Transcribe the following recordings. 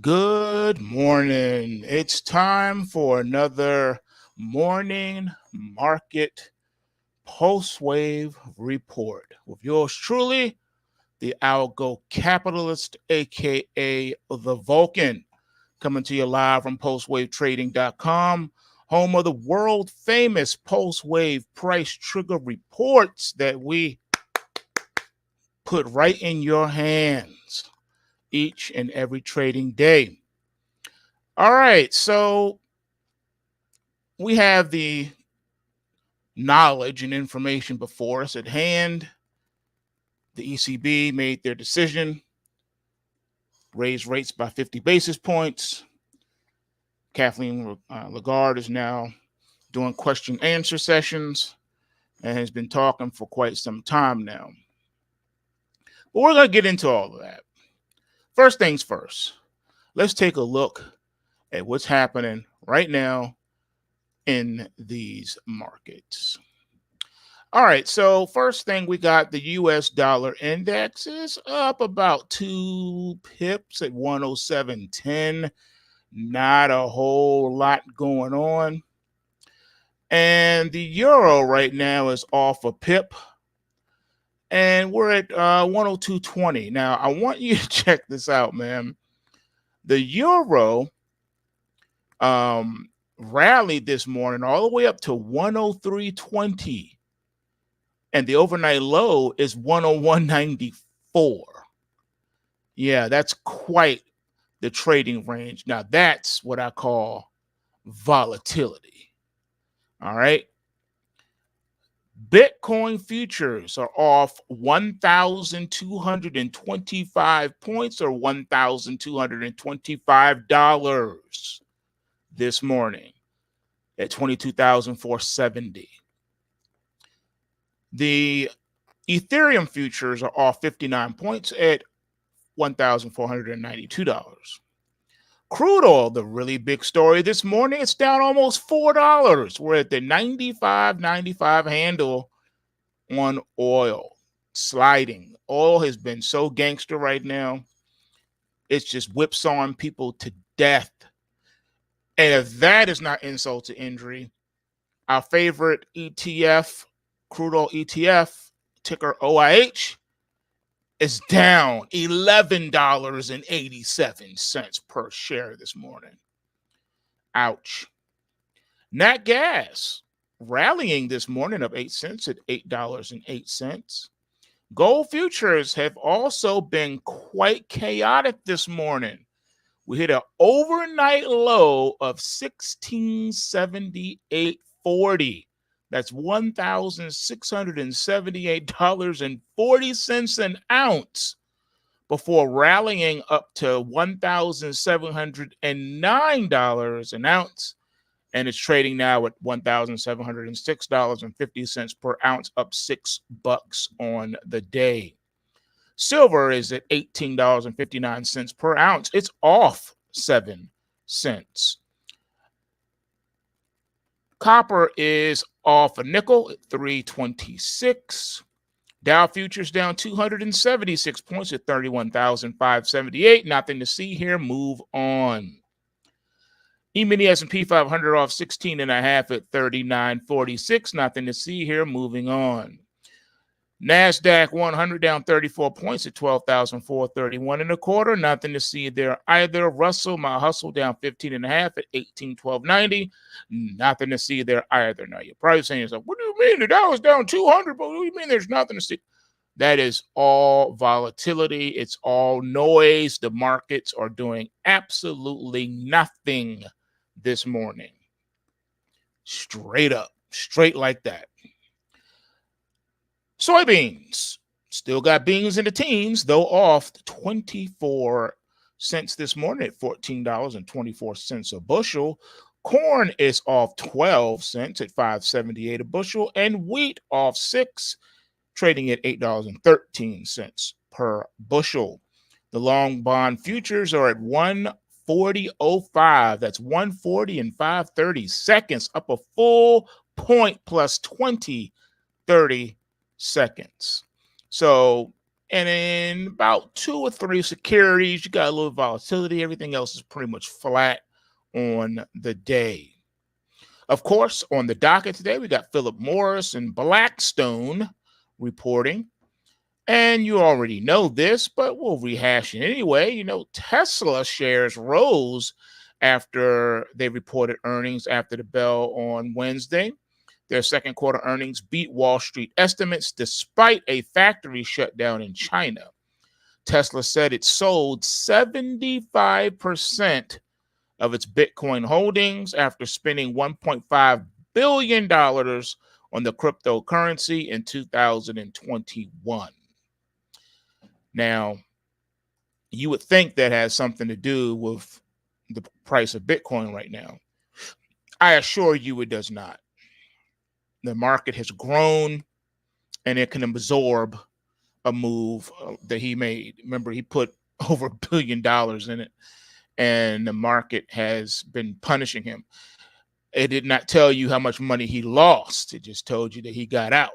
Good morning. It's time for another morning market PulseWave report with yours truly, the Algo Capitalist, aka the Vulcan, coming to you live from PulseWaveTrading.com, home of the world famous PulseWave price trigger reports that we put right in your hands each and every trading day. All right, so we have the knowledge and information before us at hand. The ECB made their decision, raised rates by 50 basis points. Kathleen Lagarde is now doing question answer sessions and has been talking for quite some time now. But we're going to get into all of that. First things first, let's take a look at what's happening right now in these markets. All right, so first thing, we got the US dollar index is up about 2 pips at 107.10. Not a whole lot going on. And the euro right now is off a pip. And we're at 102.20. Now, I want you to check this out, man. The euro rallied this morning all the way up to 103.20. And the overnight low is 101.94. Yeah, that's quite the trading range. Now, that's what I call volatility. All right. Bitcoin futures are off 1,225 points or $1,225 this morning at 22,470. The Ethereum futures are off 59 points at $1,492. Crude oil, the really big story this morning, it's down almost $4. We're at the 95.95 handle on oil, sliding. Oil has been so gangster right now. It's just whipsawing people to death. And if that is not insult to injury, our favorite ETF, crude oil ETF, ticker OIH, is down $11.87 per share this morning. Ouch. Nat gas rallying this morning up 8 cents at $8.08. Gold futures have also been quite chaotic this morning. We hit an overnight low of 1678.40. That's $1,678.40 an ounce before rallying up to $1,709 an ounce. And it's trading now at $1,706.50 per ounce, up $6 on the day. Silver is at $18.59 per ounce. It's off 7 cents. Copper is off a nickel at 326. Dow futures down 276 points at 31,578. Nothing to see here. Move on. E-mini S&P 500 off 16.5 at 39.46. Nothing to see here. Moving on. NASDAQ 100 down 34 points at 12,431.25. Nothing to see there either. Russell, my hustle, down 15.5 at 1812.90. Nothing to see there either. Now, you're probably saying, what do you mean? The Dow is down 200, but what do you mean there's nothing to see? That is all volatility. It's all noise. The markets are doing absolutely nothing this morning. Straight up, straight like that. Soybeans still got beans in the teens, though off 24 cents this morning at $14.24 a bushel. Corn is off 12 cents at $5.78 a bushel, and wheat off 6, trading at $8.13 per bushel. The long bond futures are at 140.05. That's 140 and 5/30 seconds, up a full point plus 20, 30 seconds. So And in about 2 or 3 securities, you got a little volatility. Everything else is pretty much flat on the day. Of course, on the docket today, we got Philip Morris and Blackstone reporting. And you already know this, but we'll rehash it anyway. Tesla shares rose after they reported earnings after the bell on Wednesday. Their second quarter earnings beat Wall Street estimates despite a factory shutdown in China. Tesla said it sold 75% of its Bitcoin holdings after spending $1.5 billion on the cryptocurrency in 2021. Now, you would think that has something to do with the price of Bitcoin right now. I assure you it does not. The market has grown and it can absorb a move that he made. Remember, he put over $1 billion in it, and the market has been punishing him. It did not tell you how much money he lost. It just told you that he got out.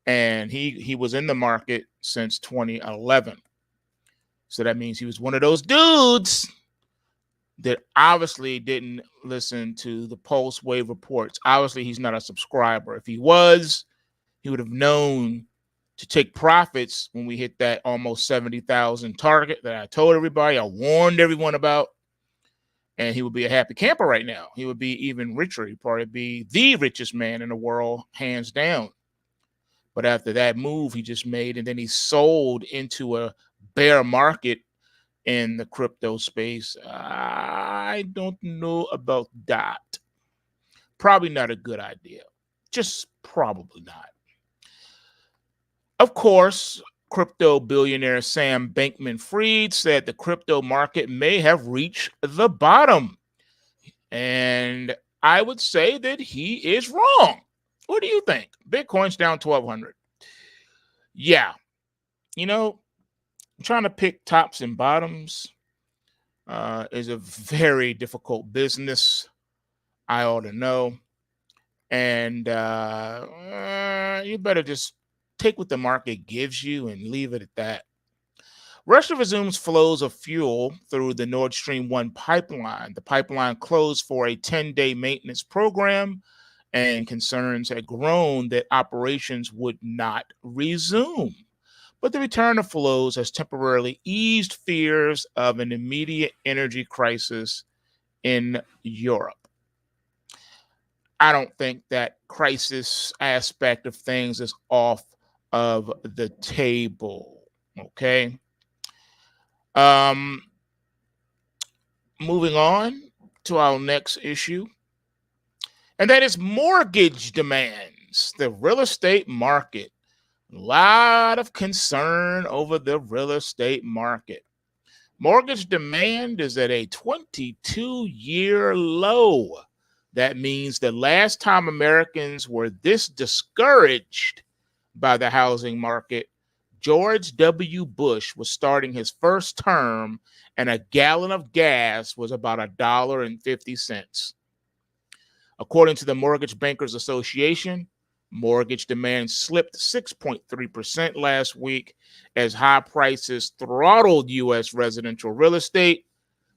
And he was in the market since 2011. So that means he was one of those dudes that obviously didn't listen to the PulseWave reports. Obviously, he's not a subscriber. If he was, he would have known to take profits when we hit that almost 70,000 target that I told everybody, I warned everyone about. And he would be a happy camper right now. He would be even richer. He'd probably be the richest man in the world, hands down. But after that move he just made, and then he sold into a bear market in the crypto space, I don't know about that. Probably not a good idea. Just probably not. Of course, crypto billionaire Sam Bankman-Fried said the crypto market may have reached the bottom. And I would say that he is wrong. What do you think? Bitcoin's down 1,200. Yeah. Trying to pick tops and bottoms is a very difficult business. I ought to know. And you better just take what the market gives you and leave it at that. Russia resumes flows of fuel through the Nord Stream 1 pipeline. The pipeline closed for a 10-day maintenance program, and concerns had grown that operations would not resume. But the return of flows has temporarily eased fears of an immediate energy crisis in Europe. I don't think that crisis aspect of things is off of the table. Okay. Moving on to our next issue, and that is mortgage demands, the real estate market. A lot of concern over the real estate market. Mortgage demand is at a 22-year low. That means the last time Americans were this discouraged by the housing market, George W. Bush was starting his first term, and a gallon of gas was about $1.50. According to the Mortgage Bankers Association, mortgage demand slipped 6.3% last week as high prices throttled U.S. residential real estate.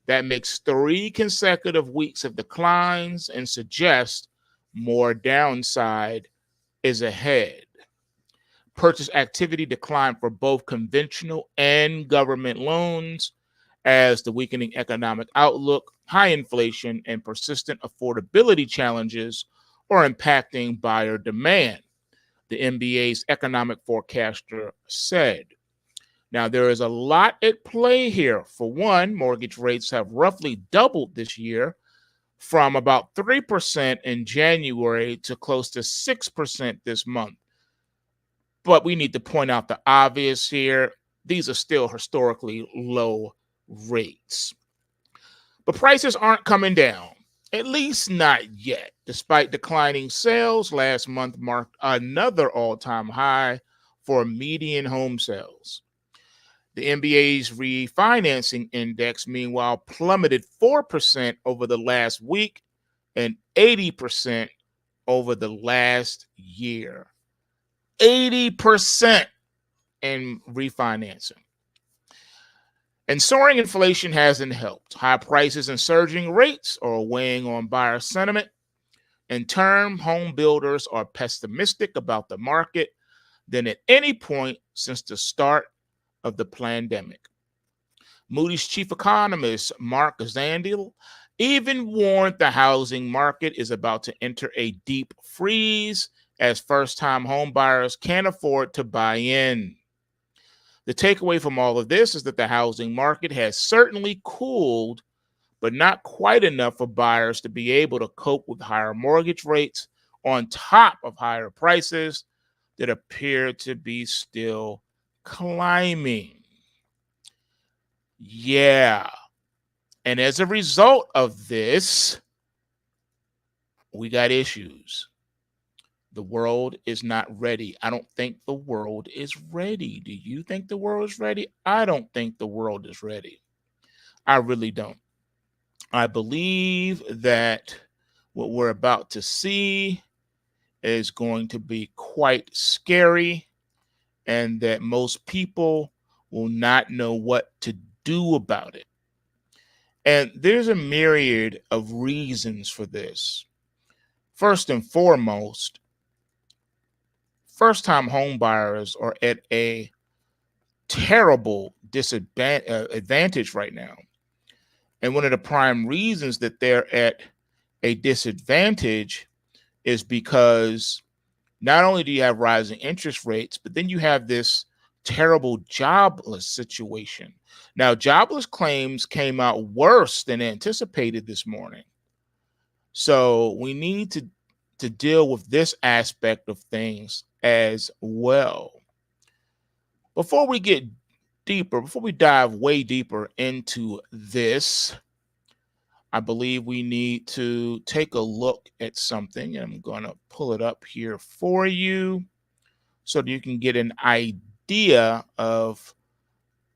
That makes 3 consecutive weeks of declines and suggests more downside is ahead. Purchase activity declined for both conventional and government loans as the weakening economic outlook, high inflation, and persistent affordability challenges are impacting buyer demand, the MBA's economic forecaster said. Now, there is a lot at play here. For one, mortgage rates have roughly doubled this year from about 3% in January to close to 6% this month. But we need to point out the obvious here. These are still historically low rates. But prices aren't coming down, at least not yet. Despite declining sales, last month marked another all-time high for median home sales. The MBA's refinancing index, meanwhile, plummeted 4% over the last week and 80% over the last year. 80%. and refinancing. And soaring inflation hasn't helped. High prices and surging rates are weighing on buyer sentiment. In turn, home builders are pessimistic about the market than at any point since the start of the pandemic. Moody's chief economist Mark Zandil even warned the housing market is about to enter a deep freeze as first-time home buyers can't afford to buy in. The takeaway from all of this is that the housing market has certainly cooled, but not quite enough for buyers to be able to cope with higher mortgage rates on top of higher prices that appear to be still climbing. Yeah. And as a result of this, we got issues. The world is not ready. I don't think the world is ready. Do you think the world is ready? I don't think the world is ready. I really don't. I believe that what we're about to see is going to be quite scary, and that most people will not know what to do about it. And there's a myriad of reasons for this. First and foremost, first-time home buyers are at a terrible advantage right now. And one of the prime reasons that they're at a disadvantage is because not only do you have rising interest rates, but then you have this terrible jobless situation. Now, jobless claims came out worse than anticipated this morning. So we need to deal with this aspect of things as well. Before we get deeper, before we dive way deeper into this, I believe we need to take a look at something. And I'm going to pull it up here for you so that you can get an idea of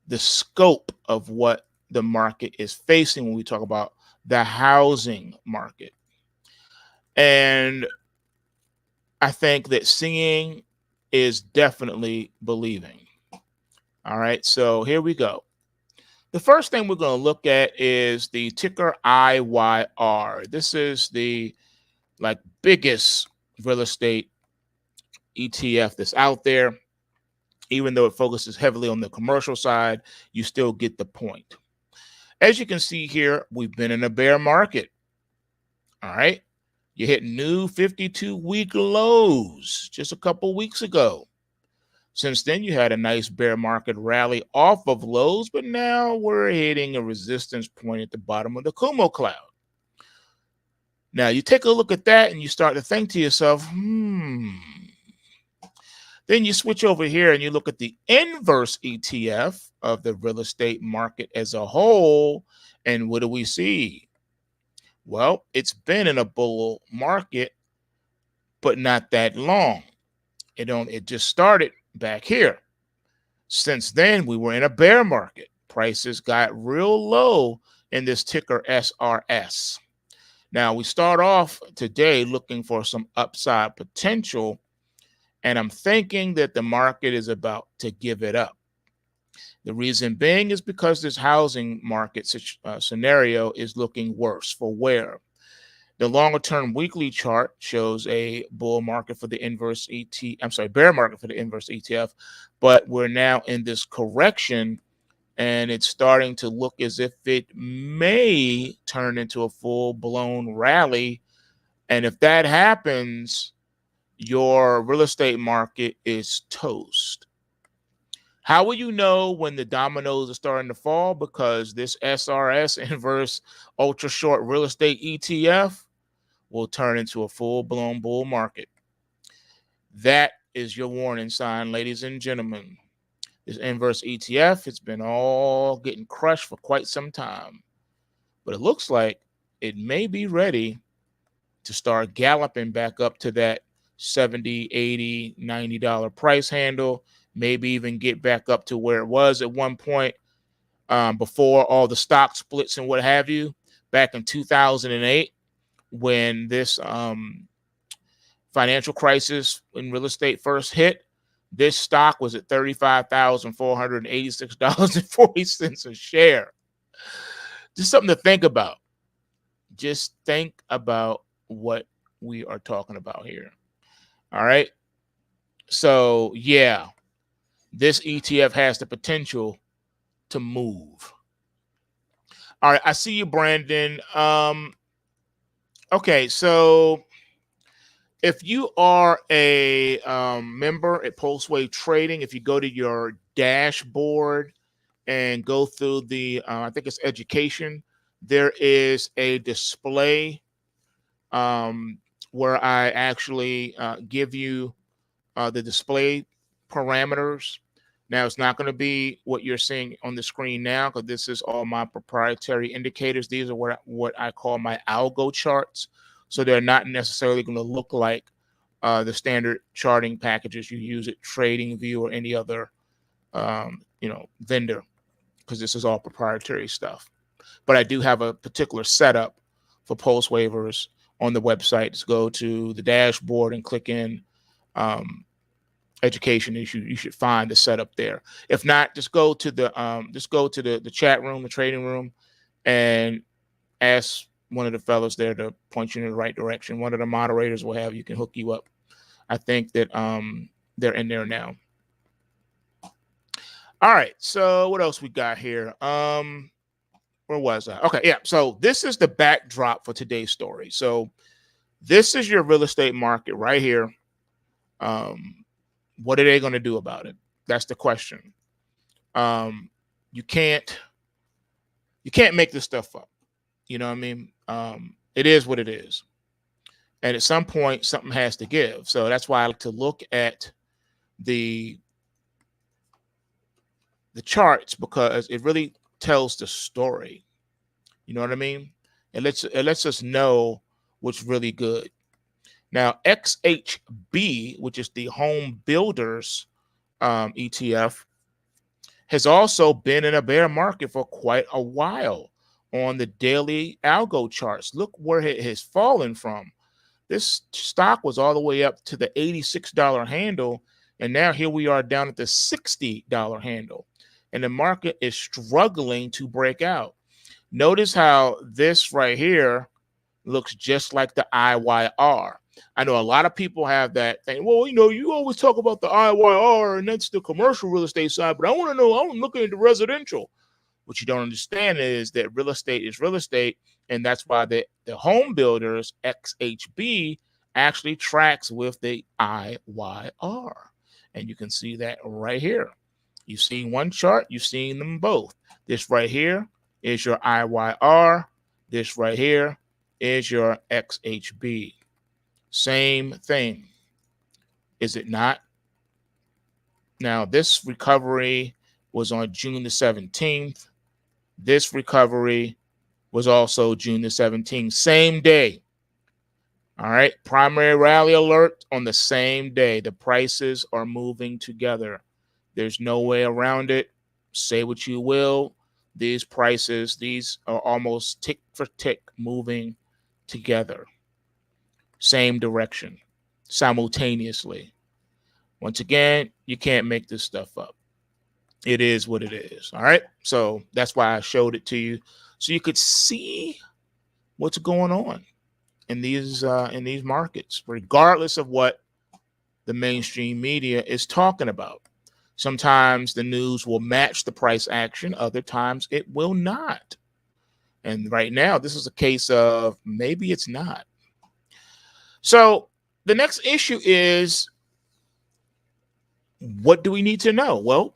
the scope of what the market is facing when we talk about the housing market. And I think that seeing is definitely believing. All right, so here we go. The first thing we're going to look at is the ticker IYR. This is the biggest real estate ETF that's out there. Even though it focuses heavily on the commercial side, you still get the point. As you can see here, we've been in a bear market. All right. You hit new 52-week lows just a couple weeks ago. Since then, you had a nice bear market rally off of lows, but now we're hitting a resistance point at the bottom of the Kumo cloud. Now, you take a look at that and you start to think to yourself, Then you switch over here and you look at the inverse ETF of the real estate market as a whole. And what do we see? Well, it's been in a bull market, but not that long. It just started back here. Since then, we were in a bear market. Prices got real low in this ticker SRS. Now, we start off today looking for some upside potential, and I'm thinking that the market is about to give it up. The reason being is because this housing market scenario is looking worse. For where? The longer-term weekly chart shows a bear market for the inverse ETF, but we're now in this correction, and it's starting to look as if it may turn into a full-blown rally. And if that happens, your real estate market is toast. How will you know when the dominoes are starting to fall? Because this SRS inverse ultra short real estate ETF will turn into a full-blown bull market. That is your warning sign, ladies and gentlemen. This inverse ETF, it's been all getting crushed for quite some time. But it looks like it may be ready to start galloping back up to that $70, $80, $90 price handle, maybe even get back up to where it was at one point before all the stock splits and what have you, back in 2008, when this financial crisis in real estate first hit. This stock was at $35,486.40 a share. Just something to think about. Just think about what we are talking about here. All right. So, yeah, this ETF has the potential to move. All right. I see you, Brandon. Okay. So, if you are a member at PulseWave Trading, if you go to your dashboard and go through the, I think it's education, there is a display where I actually give you the display parameters. Now, it's not going to be what you're seeing on the screen now because this is all my proprietary indicators. These are what I call my algo charts. So they're not necessarily going to look like the standard charting packages you use at TradingView or any other vendor, because this is all proprietary stuff. But I do have a particular setup for pulse waivers on the website. Just go to the dashboard and click in education. You should find the setup there. If not, just go to the chat room, the trading room, and ask one of the fellows there to point you in the right direction. One of the moderators will have you can hook you up. I think that they're in there now. All right. So what else we got here? Where was I? Okay, yeah. So this is the backdrop for today's story. So this is your real estate market right here. What are they going to do about it? That's the question. You can't make this stuff up. You know what I mean? It is what it is. And at some point, something has to give. So that's why I like to look at the charts, because it really tells the story. You know what I mean? It lets us know what's really good. Now, XHB, which is the home builders ETF, has also been in a bear market for quite a while on the daily algo charts. Look where it has fallen from. This stock was all the way up to the $86 handle, and now here we are down at the $60 handle. And the market is struggling to break out. Notice how this right here looks just like the IYR. I know a lot of people have that thing. Well, you always talk about the IYR, and that's the commercial real estate side, but I want to know, I'm looking at the residential. What you don't understand is that real estate is real estate, and that's why the home builders, XHB, actually tracks with the IYR. And you can see that right here. You've seen one chart, you've seen them both. This right here is your IYR. This right here is your XHB. Same thing, is it not? Now, this recovery was on June the 17th. This recovery was also June the 17th, same day. All right, primary rally alert on the same day. The prices are moving together. There's no way around it. Say what you will. These prices, these are almost tick for tick moving together. Same direction, simultaneously. Once again, you can't make this stuff up. It is what it is. All right. So that's why I showed it to you, so you could see what's going on in these markets, regardless of what the mainstream media is talking about. Sometimes the news will match the price action. Other times it will not. And right now, this is a case of maybe it's not. So the next issue is, what do we need to know? Well,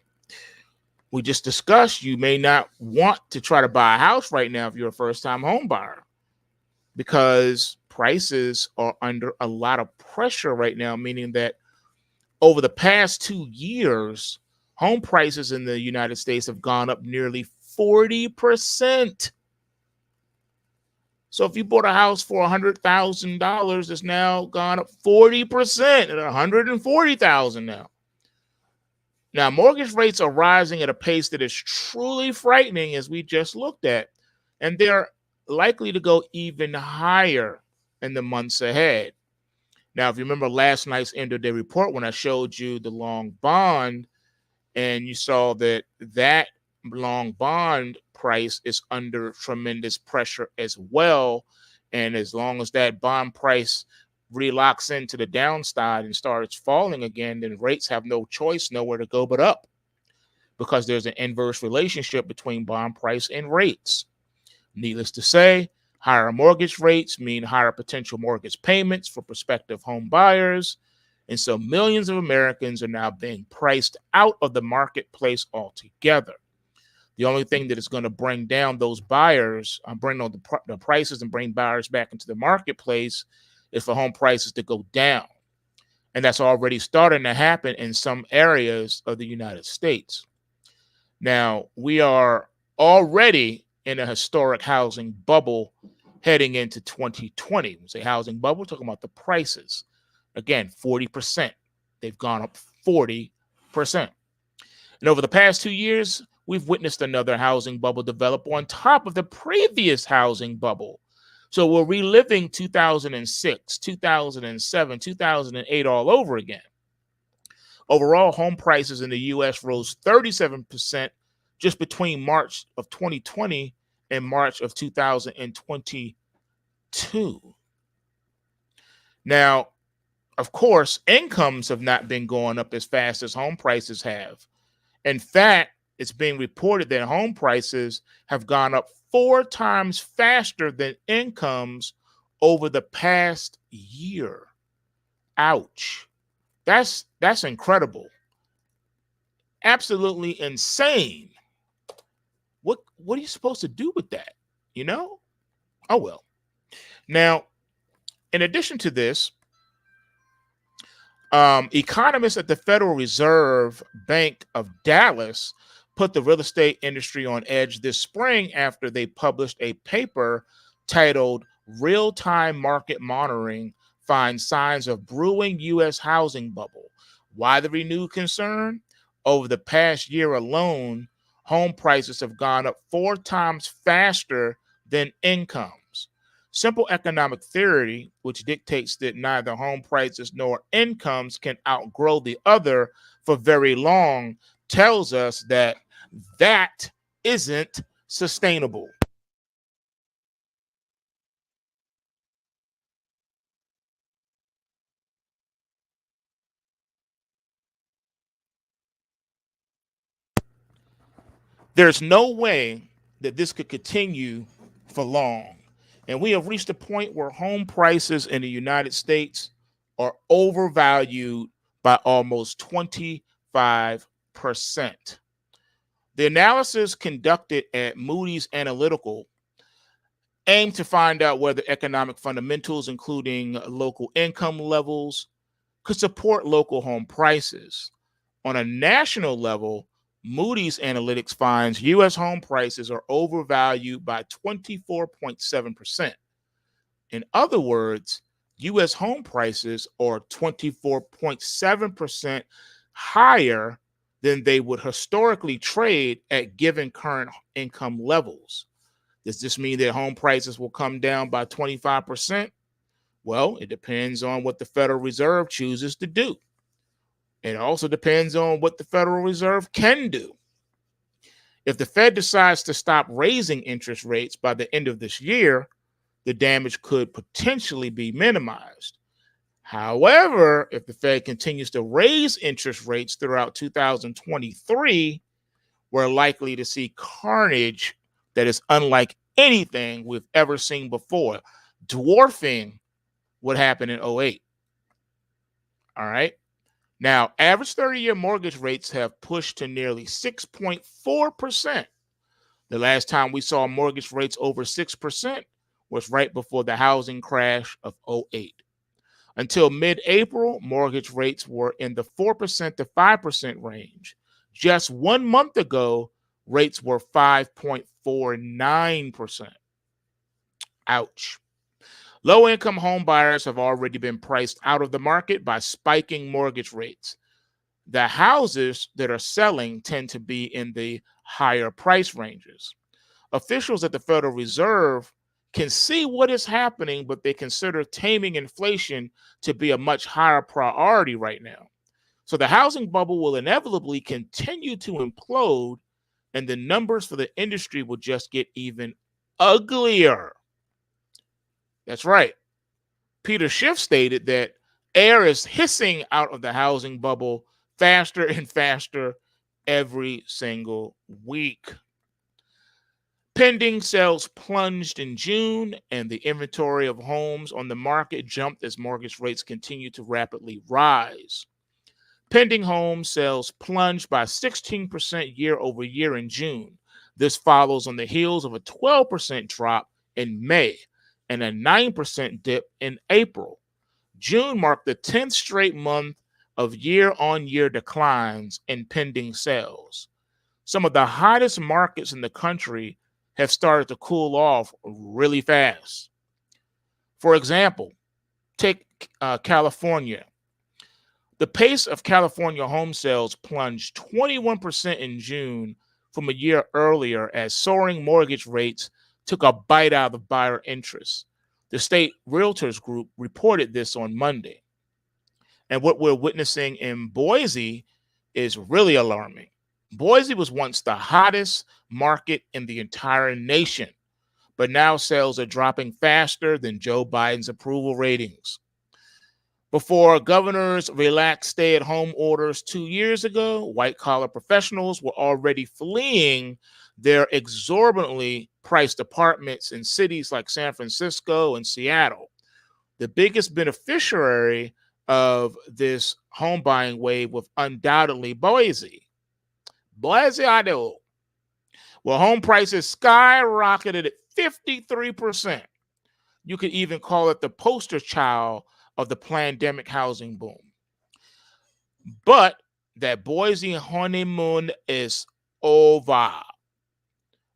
we just discussed you may not want to try to buy a house right now if you're a first-time home buyer, because prices are under a lot of pressure right now, meaning that over the past 2 years, home prices in the United States have gone up nearly 40%. So if you bought a house for $100,000, it's now gone up 40% at $140,000 now. Now, mortgage rates are rising at a pace that is truly frightening, as we just looked at, and they're likely to go even higher in the months ahead. Now, if you remember last night's end of day report when I showed you the long bond, and you saw that that long bond price is under tremendous pressure as well. And as long as that bond price relocks into the downside and starts falling again, then rates have no choice, nowhere to go but up, because there's an inverse relationship between bond price and rates. Needless to say, higher mortgage rates mean higher potential mortgage payments for prospective home buyers. And so millions of Americans are now being priced out of the marketplace altogether. The only thing that is going to bring down those buyers, bring down the prices and bring buyers back into the marketplace, is for home prices to go down. And that's already starting to happen in some areas of the United States. Now, we are already in a historic housing bubble heading into 2020. When we say housing bubble, we're talking about the prices. Again, 40%. They've gone up 40%. And over the past 2 years, we've witnessed another housing bubble develop on top of the previous housing bubble. So we're reliving 2006, 2007, 2008 all over again. Overall, home prices in the U.S. rose 37% just between March of 2020 and March of 2022. Now, of course, incomes have not been going up as fast as home prices have. In fact, it's being reported that home prices have gone up 4 times faster than incomes over the past year. Ouch. That's incredible. Absolutely insane. What are you supposed to do with that? You know? Oh, well. Now, in addition to this, economists at the Federal Reserve Bank of Dallas put the real estate industry on edge this spring after they published a paper titled Real-Time Market Monitoring Finds Signs of Brewing U.S. Housing Bubble. Why the renewed concern? Over the past year alone, home prices have gone up 4 times faster than incomes. Simple economic theory, which dictates that neither home prices nor incomes can outgrow the other for very long, tells us that that isn't sustainable. There's no way that this could continue for long. And we have reached a point where home prices in the United States are overvalued by almost 25%. The analysis conducted at Moody's Analytical aimed to find out whether economic fundamentals, including local income levels, could support local home prices. On a national level, Moody's Analytics finds U.S. home prices are overvalued by 24.7%. In other words, U.S. home prices are 24.7% higher than they would historically trade at given current income levels. Does this mean that home prices will come down by 25%? Well, it depends on what the Federal Reserve chooses to do. It also depends on what the Federal Reserve can do. If the Fed decides to stop raising interest rates by the end of this year, the damage could potentially be minimized. However, if the Fed continues to raise interest rates throughout 2023, we're likely to see carnage that is unlike anything we've ever seen before, dwarfing what happened in 2008. All right. Now, average 30-year mortgage rates have pushed to nearly 6.4%. The last time we saw mortgage rates over 6% was right before the housing crash of 2008. Until mid-April, mortgage rates were in the 4% to 5% range. Just 1 month ago, rates were 5.49%. Ouch. Low-income home buyers have already been priced out of the market by spiking mortgage rates. The houses that are selling tend to be in the higher price ranges. Officials at the Federal Reserve can see what is happening, but they consider taming inflation to be a much higher priority right now. So the housing bubble will inevitably continue to implode, and the numbers for the industry will just get even uglier. That's right. Peter Schiff stated that air is hissing out of the housing bubble faster and faster every single week. Pending sales plunged in June, and the inventory of homes on the market jumped as mortgage rates continued to rapidly rise. Pending home sales plunged by 16% year over year in June. This follows on the heels of a 12% drop in May and a 9% dip in April. June marked the 10th straight month of year-on-year declines in pending sales. Some of the hottest markets in the country have started to cool off really fast. For example, take California. The pace of California home sales plunged 21% in June from a year earlier as soaring mortgage rates took a bite out of buyer interest. The state realtors group reported this on Monday. And what we're witnessing in Boise is really alarming. Boise was once the hottest market in the entire nation, but now sales are dropping faster than Joe Biden's approval ratings. Before governors relaxed stay-at-home orders 2 years ago, white-collar professionals were already fleeing their exorbitantly priced apartments in cities like San Francisco and Seattle. The biggest beneficiary of this home buying wave was undoubtedly Boise. Boise, Idaho. Well, home prices skyrocketed at 53%. You could even call it the poster child of the pandemic housing boom. But that Boise honeymoon is over.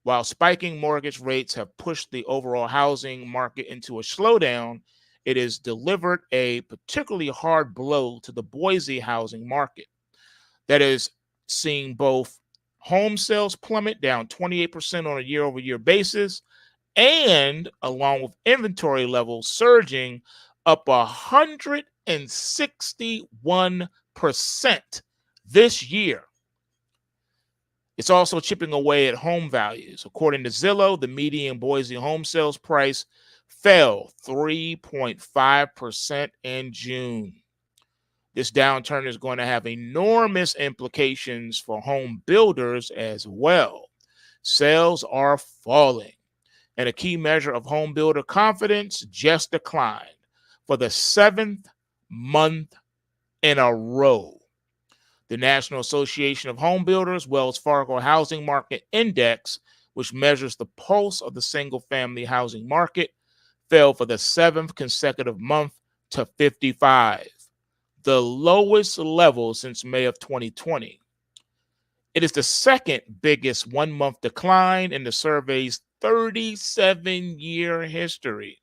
While spiking mortgage rates have pushed the overall housing market into a slowdown, it has delivered a particularly hard blow to the Boise housing market. That is seeing both home sales plummet down 28% on a year-over-year basis, and along with inventory levels surging up 161% this year. It's also chipping away at home values. According to Zillow, the median Boise home sales price fell 3.5% in June. This downturn is going to have enormous implications for home builders as well. Sales are falling, and a key measure of home builder confidence just declined for the 7th month in a row. The National Association of Home Builders Wells Fargo Housing Market Index, which measures the pulse of the single-family housing market, fell for the 7th consecutive month to 55, the lowest level since May of 2020. It is the second biggest one-month decline in the survey's 37-year history.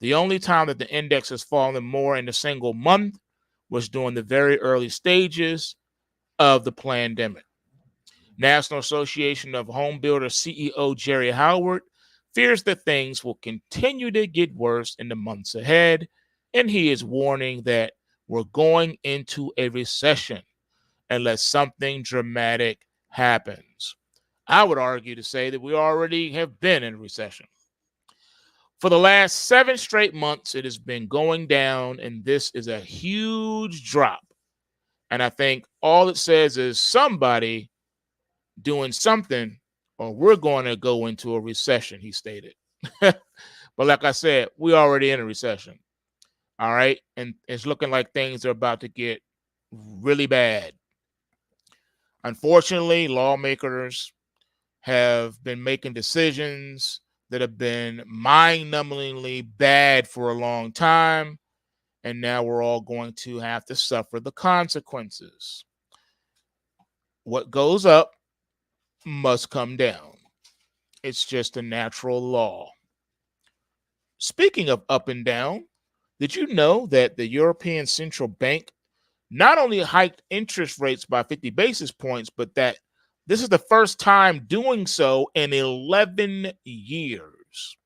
The only time that the index has fallen more in a single month was during the very early stages of the pandemic. National Association of Home Builders CEO Jerry Howard fears that things will continue to get worse in the months ahead, and he is warning that we're going into a recession unless something dramatic happens. I would argue to say that we already have been in a recession. For the last 7 straight months, it has been going down, and this is a huge drop. And I think all it says is somebody doing something, or we're going to go into a recession, he stated. But like I said, we're already in a recession. All right. And it's looking like things are about to get really bad. Unfortunately, lawmakers have been making decisions that have been mind-numbingly bad for a long time, and now we're all going to have to suffer the consequences. What goes up must come down. It's just a natural law. Speaking of up and down, did you know that the European Central Bank not only hiked interest rates by 50 basis points, but that this is the first time doing so in 11 years?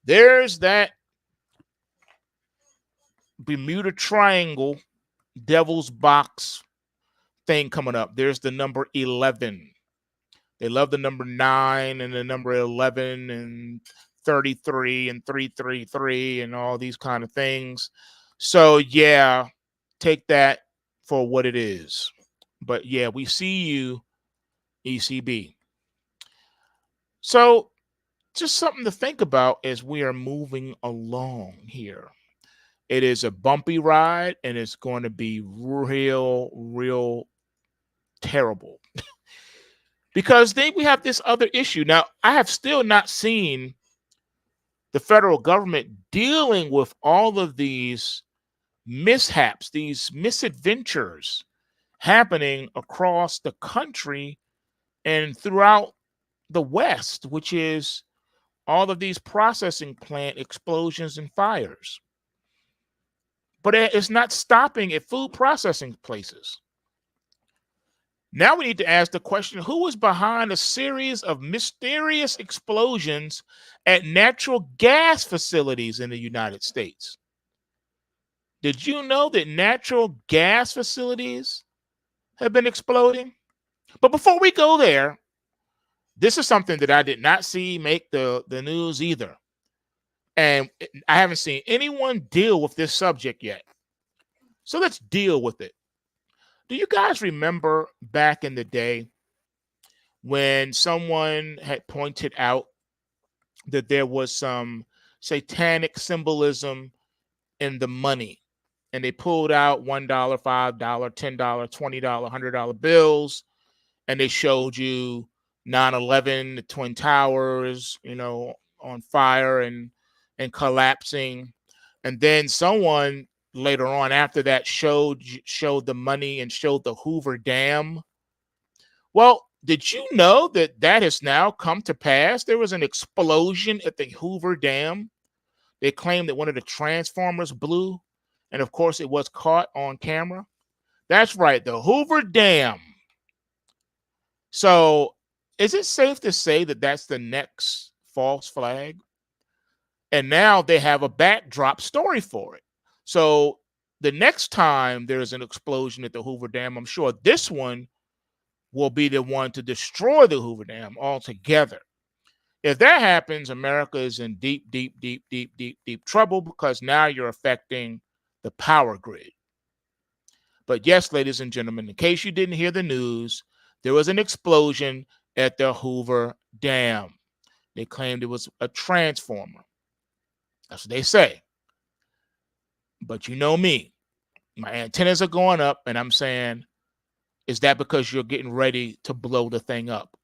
There's that Bermuda Triangle devil's box thing coming up. There's the number 11. They love the number 9 and the number 11 and 33 and 333 and all these kind of things. So, yeah, take that for what it is. But, yeah, we see you, ECB. So, just something to think about as we are moving along here. It is a bumpy ride, and it's going to be real terrible. Because then we have this other issue. Now, I have still not seen the federal government dealing with all of these mishaps, these misadventures happening across the country and throughout the West, which is all of these processing plant explosions and fires. But it's not stopping at food processing places. Now we need to ask the question, who is behind a series of mysterious explosions at natural gas facilities in the United States? Did you know that natural gas facilities have been exploding? But before we go there, this is something that I did not see make the news either. And I haven't seen anyone deal with this subject yet. So let's deal with it. Do you guys remember back in the day when someone had pointed out that there was some satanic symbolism in the money? And they pulled out $1, $5, $10, $20, $100 bills, and they showed you 9/11, the Twin Towers, on fire and collapsing. And then someone later on after that showed the money and showed the Hoover Dam. Well, did you know that has now come to pass? There was an explosion at the Hoover Dam. They claimed that one of the transformers blew, and of course it was caught on camera. That's right, the Hoover Dam. So is it safe to say that that's the next false flag? And now they have a backdrop story for it. So the next time there's an explosion at the Hoover Dam, I'm sure this one will be the one to destroy the Hoover Dam altogether. If that happens, America is in deep trouble, because now you're affecting the power grid. But yes, ladies and gentlemen, in case you didn't hear the news, there was an explosion at the Hoover Dam. They claimed it was a transformer. That's what they say. But you know me, my antennas are going up, and I'm saying, is that because you're getting ready to blow the thing up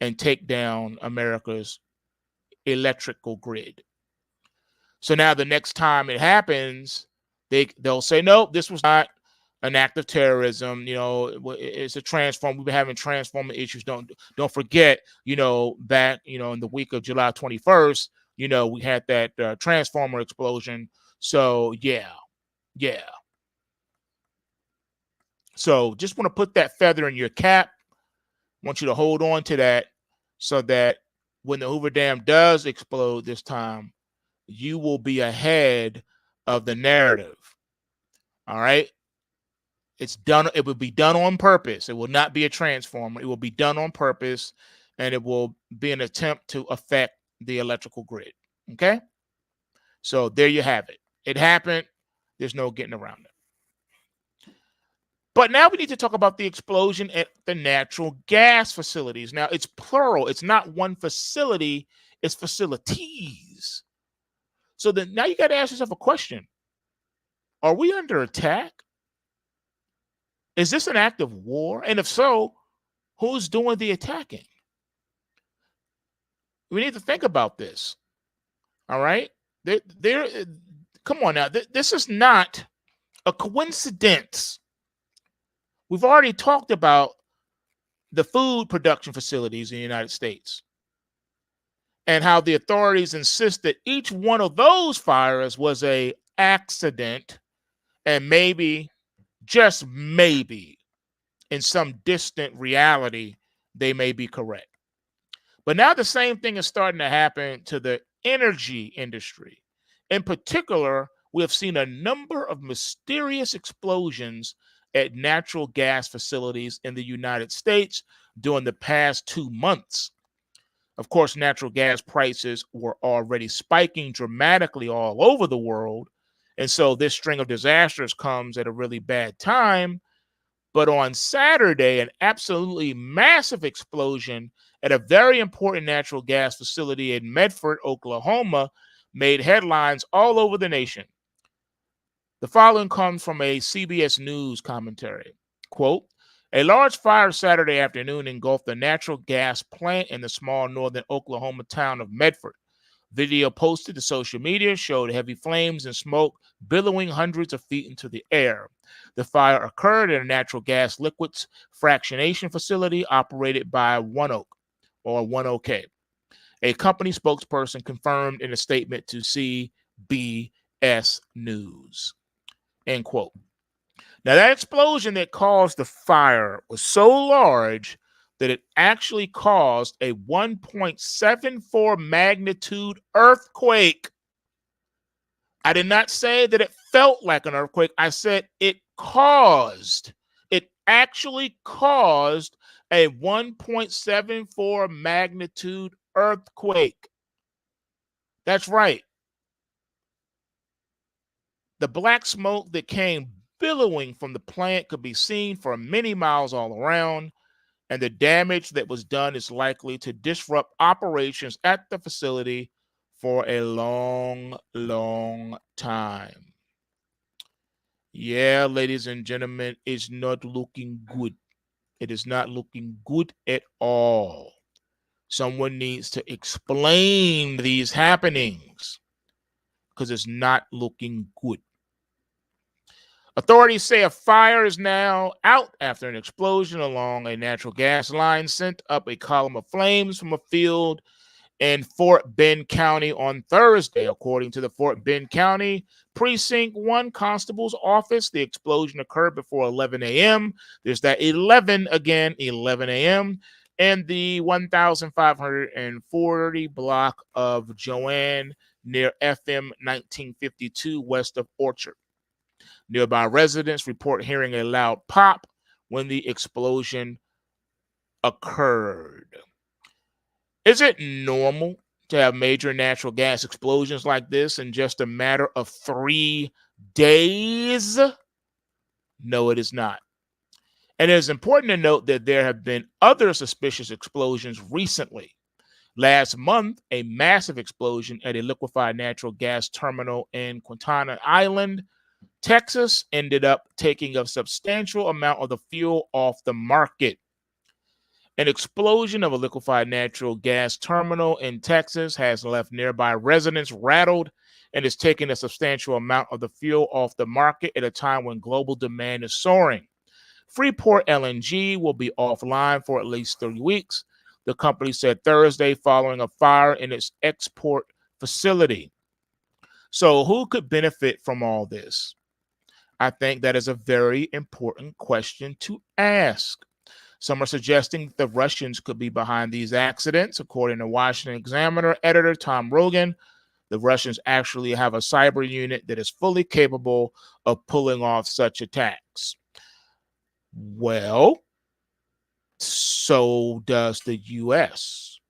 and take down America's electrical grid? So now the next time it happens, they'll say, nope, this was not an act of terrorism. It's a transformer. We've been having transformer issues. Don't forget, back, in the week of July 21st, we had that transformer explosion. So yeah. So just want to put that feather in your cap. I want you to hold on to that so that when the Hoover Dam does explode this time, you will be ahead of the narrative. All right? It's done. It will be done on purpose. It will not be a transformer. It will be done on purpose, and it will be an attempt to affect the electrical grid. Okay? So there you have it. It happened. There's no getting around it. But now we need to talk about the explosion at the natural gas facilities. Now, it's plural. It's not one facility. It's facilities. So then now you got to ask yourself a question. Are we under attack? Is this an act of war? And if so, who's doing the attacking? We need to think about this. All right? Come on now. This is not a coincidence. We've already talked about the food production facilities in the United States and how the authorities insist that each one of those fires was an accident, and maybe, just maybe, in some distant reality, they may be correct. But now the same thing is starting to happen to the energy industry. In particular, we have seen a number of mysterious explosions at natural gas facilities in the United States during the past 2 months. Of course, natural gas prices were already spiking dramatically all over the world. And so this string of disasters comes at a really bad time. But on Saturday, an absolutely massive explosion at a very important natural gas facility in Medford, Oklahoma, made headlines all over the nation. The following comes from a CBS News commentary. Quote, a large fire Saturday afternoon engulfed a natural gas plant in the small northern Oklahoma town of Medford. Video posted to social media showed heavy flames and smoke billowing hundreds of feet into the air. The fire occurred at a natural gas liquids fractionation facility operated by ONEOK or ONEOK. A company spokesperson confirmed in a statement to CBS News. End quote. Now, that explosion that caused the fire was so large that it actually caused a 1.74 magnitude earthquake. I did not say that it felt like an earthquake. I said it actually caused a 1.74 magnitude earthquake. That's right. The black smoke that came billowing from the plant could be seen for many miles all around, and the damage that was done is likely to disrupt operations at the facility for a long, long time. Yeah, ladies and gentlemen, it's not looking good. It is not looking good at all. Someone needs to explain these happenings because it's not looking good. Authorities say a fire is now out after an explosion along a natural gas line sent up a column of flames from a field in Fort Bend County on Thursday. According to the Fort Bend County Precinct 1 Constable's office, the explosion occurred before 11 a.m. There's that 11 again, 11 a.m. and the 1540 block of Joanne near FM 1952 west of Orchard. Nearby residents report hearing a loud pop when the explosion occurred. Is it normal to have major natural gas explosions like this in just a matter of 3 days? No, it is not. And it is important to note that there have been other suspicious explosions recently. Last month, a massive explosion at a liquefied natural gas terminal in Quintana Island, Texas, ended up taking a substantial amount of the fuel off the market. An explosion of a liquefied natural gas terminal in Texas has left nearby residents rattled and is taking a substantial amount of the fuel off the market at a time when global demand is soaring. Freeport LNG will be offline for at least 3 weeks, the company said Thursday, following a fire in its export facility. So who could benefit from all this? I think that is a very important question to ask. Some are suggesting the Russians could be behind these accidents. According to Washington Examiner editor Tom Rogan, the Russians actually have a cyber unit that is fully capable of pulling off such attacks. Well, so does the U.S.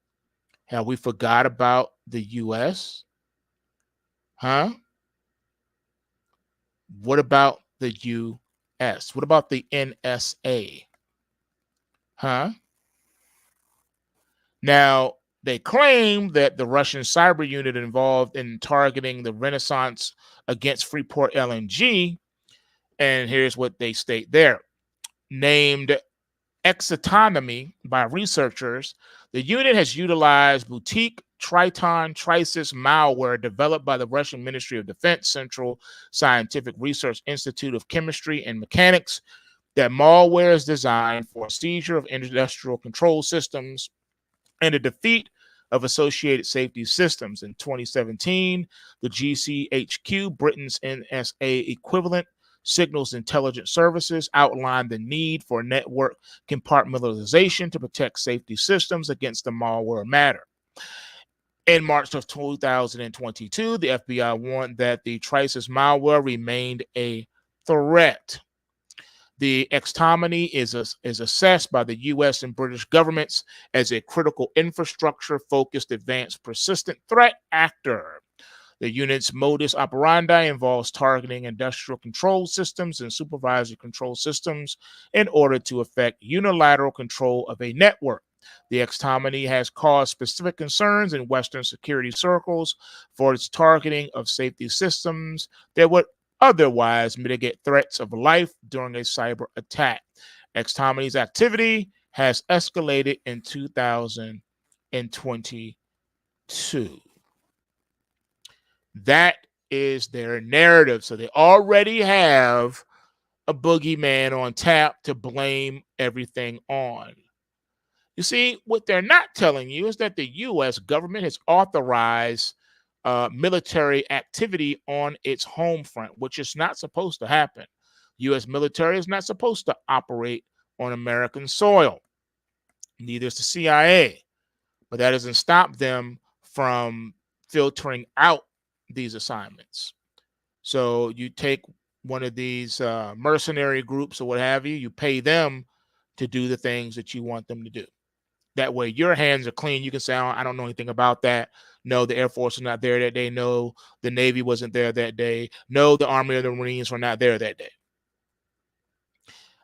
Have we forgot about the U.S.? Huh? What about the U.S.? What about the NSA? Huh? Now, they claim that the Russian cyber unit involved in targeting the Renaissance against Freeport LNG, and here's what they state there. Named Exotonomy by researchers, the unit has utilized boutique Triton Trisis malware developed by the Russian Ministry of Defense Central Scientific Research Institute of Chemistry and Mechanics. That malware is designed for seizure of industrial control systems and a defeat of associated safety systems. In 2017, the GCHQ, Britain's NSA equivalent, Signals Intelligence Services, outlined the need for network compartmentalization to protect safety systems against the malware matter. In March of 2022, the FBI warned that the Trisis malware remained a threat. The Xtomini is assessed by the U.S. and British governments as a critical infrastructure-focused advanced persistent threat actor. The unit's modus operandi involves targeting industrial control systems and supervisory control systems in order to effect unilateral control of a network. The Xtomini has caused specific concerns in Western security circles for its targeting of safety systems that would otherwise mitigate threats of life during a cyber attack. Xtomini's activity has escalated in 2022. That is their narrative. So they already have a boogeyman on tap to blame everything on. You see, what they're not telling you is that the U.S. government has authorized military activity on its home front, which is not supposed to happen. U.S. military is not supposed to operate on American soil. Neither is the CIA. But that doesn't stop them from filtering out these assignments. So you take one of these mercenary groups or what have you, you pay them to do the things that you want them to do. That way your hands are clean. You can say, I don't know anything about that. No, the Air Force was not there that day. No, the Navy wasn't there that day. No, the Army or the Marines were not there that day.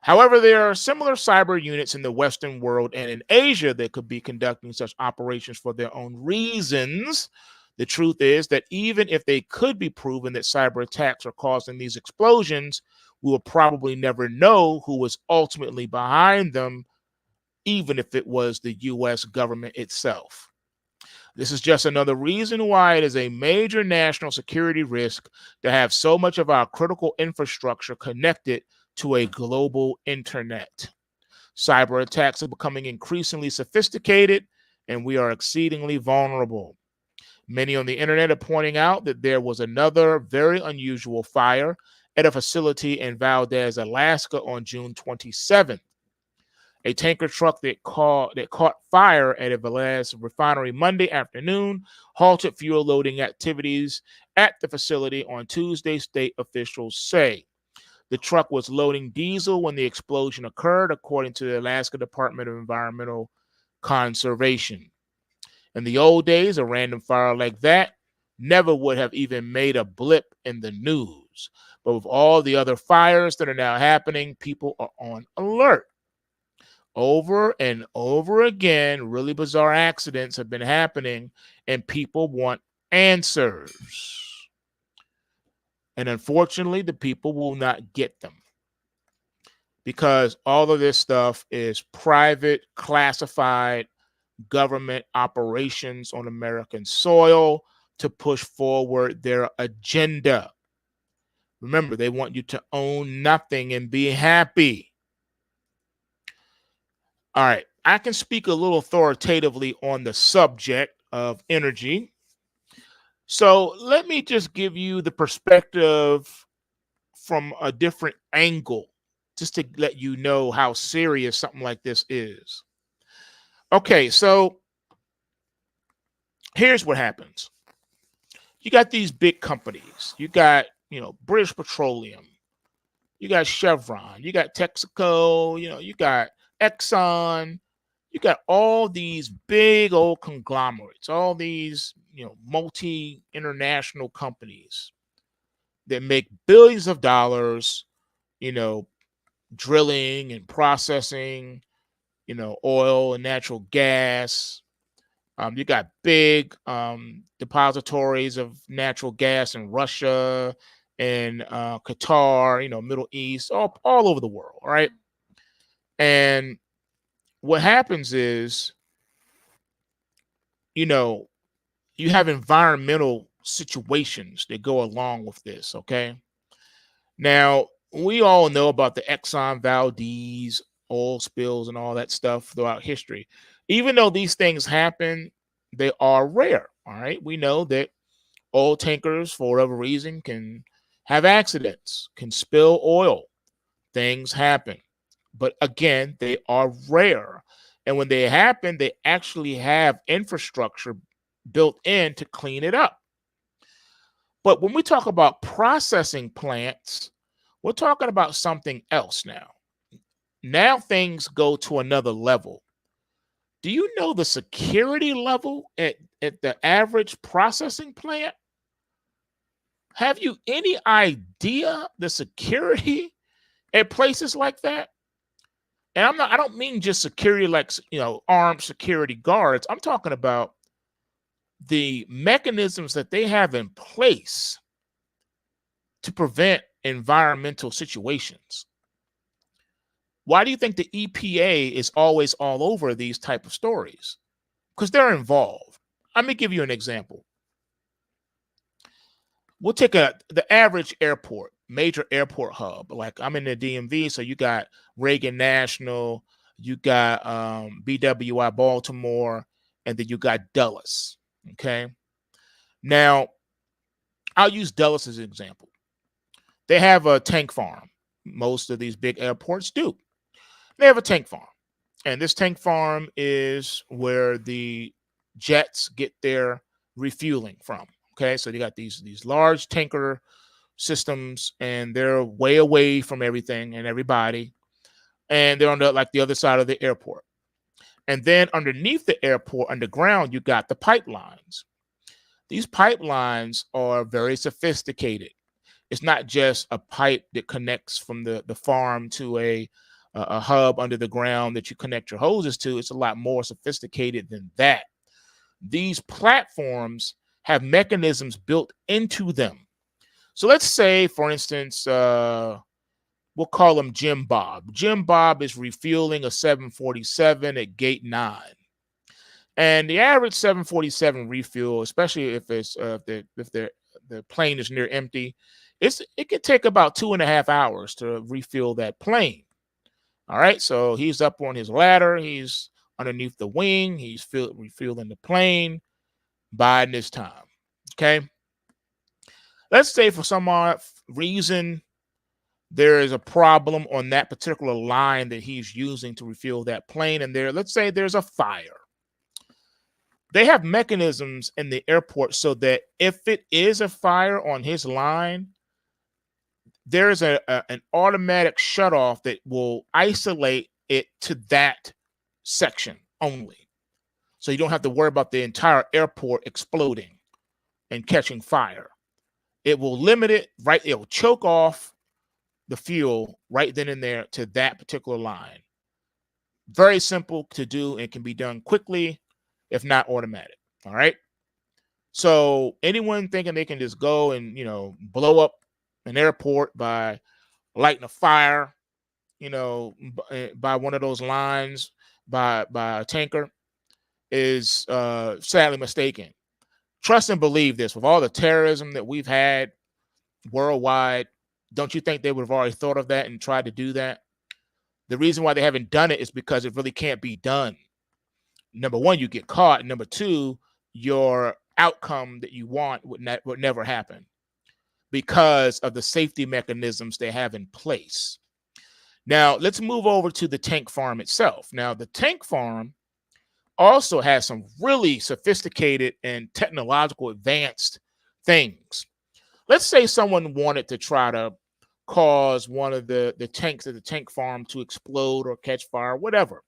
However, there are similar cyber units in the Western world and in Asia that could be conducting such operations for their own reasons. The truth is that even if they could be proven that cyber attacks are causing these explosions, we will probably never know who was ultimately behind them, even if it was the U.S. government itself. This is just another reason why it is a major national security risk to have so much of our critical infrastructure connected to a global internet. Cyber attacks are becoming increasingly sophisticated, and we are exceedingly vulnerable. Many on the internet are pointing out that there was another very unusual fire at a facility in Valdez, Alaska on June 27th. A tanker truck that caught fire at a Valles refinery Monday afternoon halted fuel loading activities at the facility on Tuesday, state officials say. The truck was loading diesel when the explosion occurred, according to the Alaska Department of Environmental Conservation. In the old days, a random fire like that never would have even made a blip in the news. But with all the other fires that are now happening, people are on alert. Over and over again, really bizarre accidents have been happening, and people want answers. And unfortunately, the people will not get them because all of this stuff is private, classified government operations on American soil to push forward their agenda. Remember, they want you to own nothing and be happy. All right, I can speak a little authoritatively on the subject of energy. So let me just give you the perspective from a different angle, just to let you know how serious something like this is. Okay, so here's what happens. You got these big companies. You got, British Petroleum. You got Chevron. You got Texaco. You got Exxon. You got all these big old conglomerates, all these, multi-international companies that make billions of dollars, drilling and processing, oil and natural gas. You got big depositories of natural gas in Russia and Qatar, Middle East, all over the world, right? And what happens is, you have environmental situations that go along with this, okay? Now, we all know about the Exxon Valdez oil spills and all that stuff throughout history. Even though these things happen, they are rare, all right? We know that oil tankers, for whatever reason, can have accidents, can spill oil. Things happen. But again, they are rare. And when they happen, they actually have infrastructure built in to clean it up. But when we talk about processing plants, we're talking about something else now. Now things go to another level. Do you know the security level at the average processing plant? Have you any idea the security at places like that? And I don't mean just security like, armed security guards. I'm talking about the mechanisms that they have in place to prevent environmental situations. Why do you think the EPA is always all over these type of stories? Because they're involved. Let me give you an example. We'll take the average airport, major airport hub. Like I'm in the DMV, so you got Reagan National, you got BWI Baltimore, and then you got Dulles. Okay. Now, I'll use Dulles as an example. They have a tank farm. Most of these big airports do. They have a tank farm. And this tank farm is where the jets get their refueling from. Okay, so you got these large tanker systems, and they're way away from everything and everybody, and they're on the other side of the airport. And then underneath the airport, underground, you got the pipelines. These pipelines are very sophisticated. It's not just a pipe that connects from the farm to a hub under the ground that you connect your hoses to. It's a lot more sophisticated than that. These platforms have mechanisms built into them. So let's say, for instance, we'll call him Jim Bob. Jim Bob is refueling a 747 at gate 9. And the average 747 refuel, especially if it's if the plane is near empty, it could take about 2.5 hours to refuel that plane. All right, so he's up on his ladder, he's underneath the wing, he's refueling the plane, biding his time. Okay, let's say for some odd reason there is a problem on that particular line that he's using to refuel that plane, and let's say there's a fire. They have mechanisms in the airport so that if it is a fire on his line, there's an automatic shutoff that will isolate it to that section only. So you don't have to worry about the entire airport exploding and catching fire. It will limit it, right? It will choke off the fuel right then and there to that particular line. Very simple to do and can be done quickly, if not automatic. All right. So anyone thinking they can just go and, blow up an airport by lighting a fire, by one of those lines, by a tanker, is sadly mistaken. Trust and believe this. With all the terrorism that we've had worldwide, don't you think they would have already thought of that and tried to do that? The reason why they haven't done it is because it really can't be done. Number one, you get caught. Number two, your outcome that you want would never happen because of the safety mechanisms they have in place. Now, let's move over to the tank farm itself. Now, the tank farm also has some really sophisticated and technological advanced things. Let's say someone wanted to try to cause one of the tanks at the tank farm to explode or catch fire, whatever.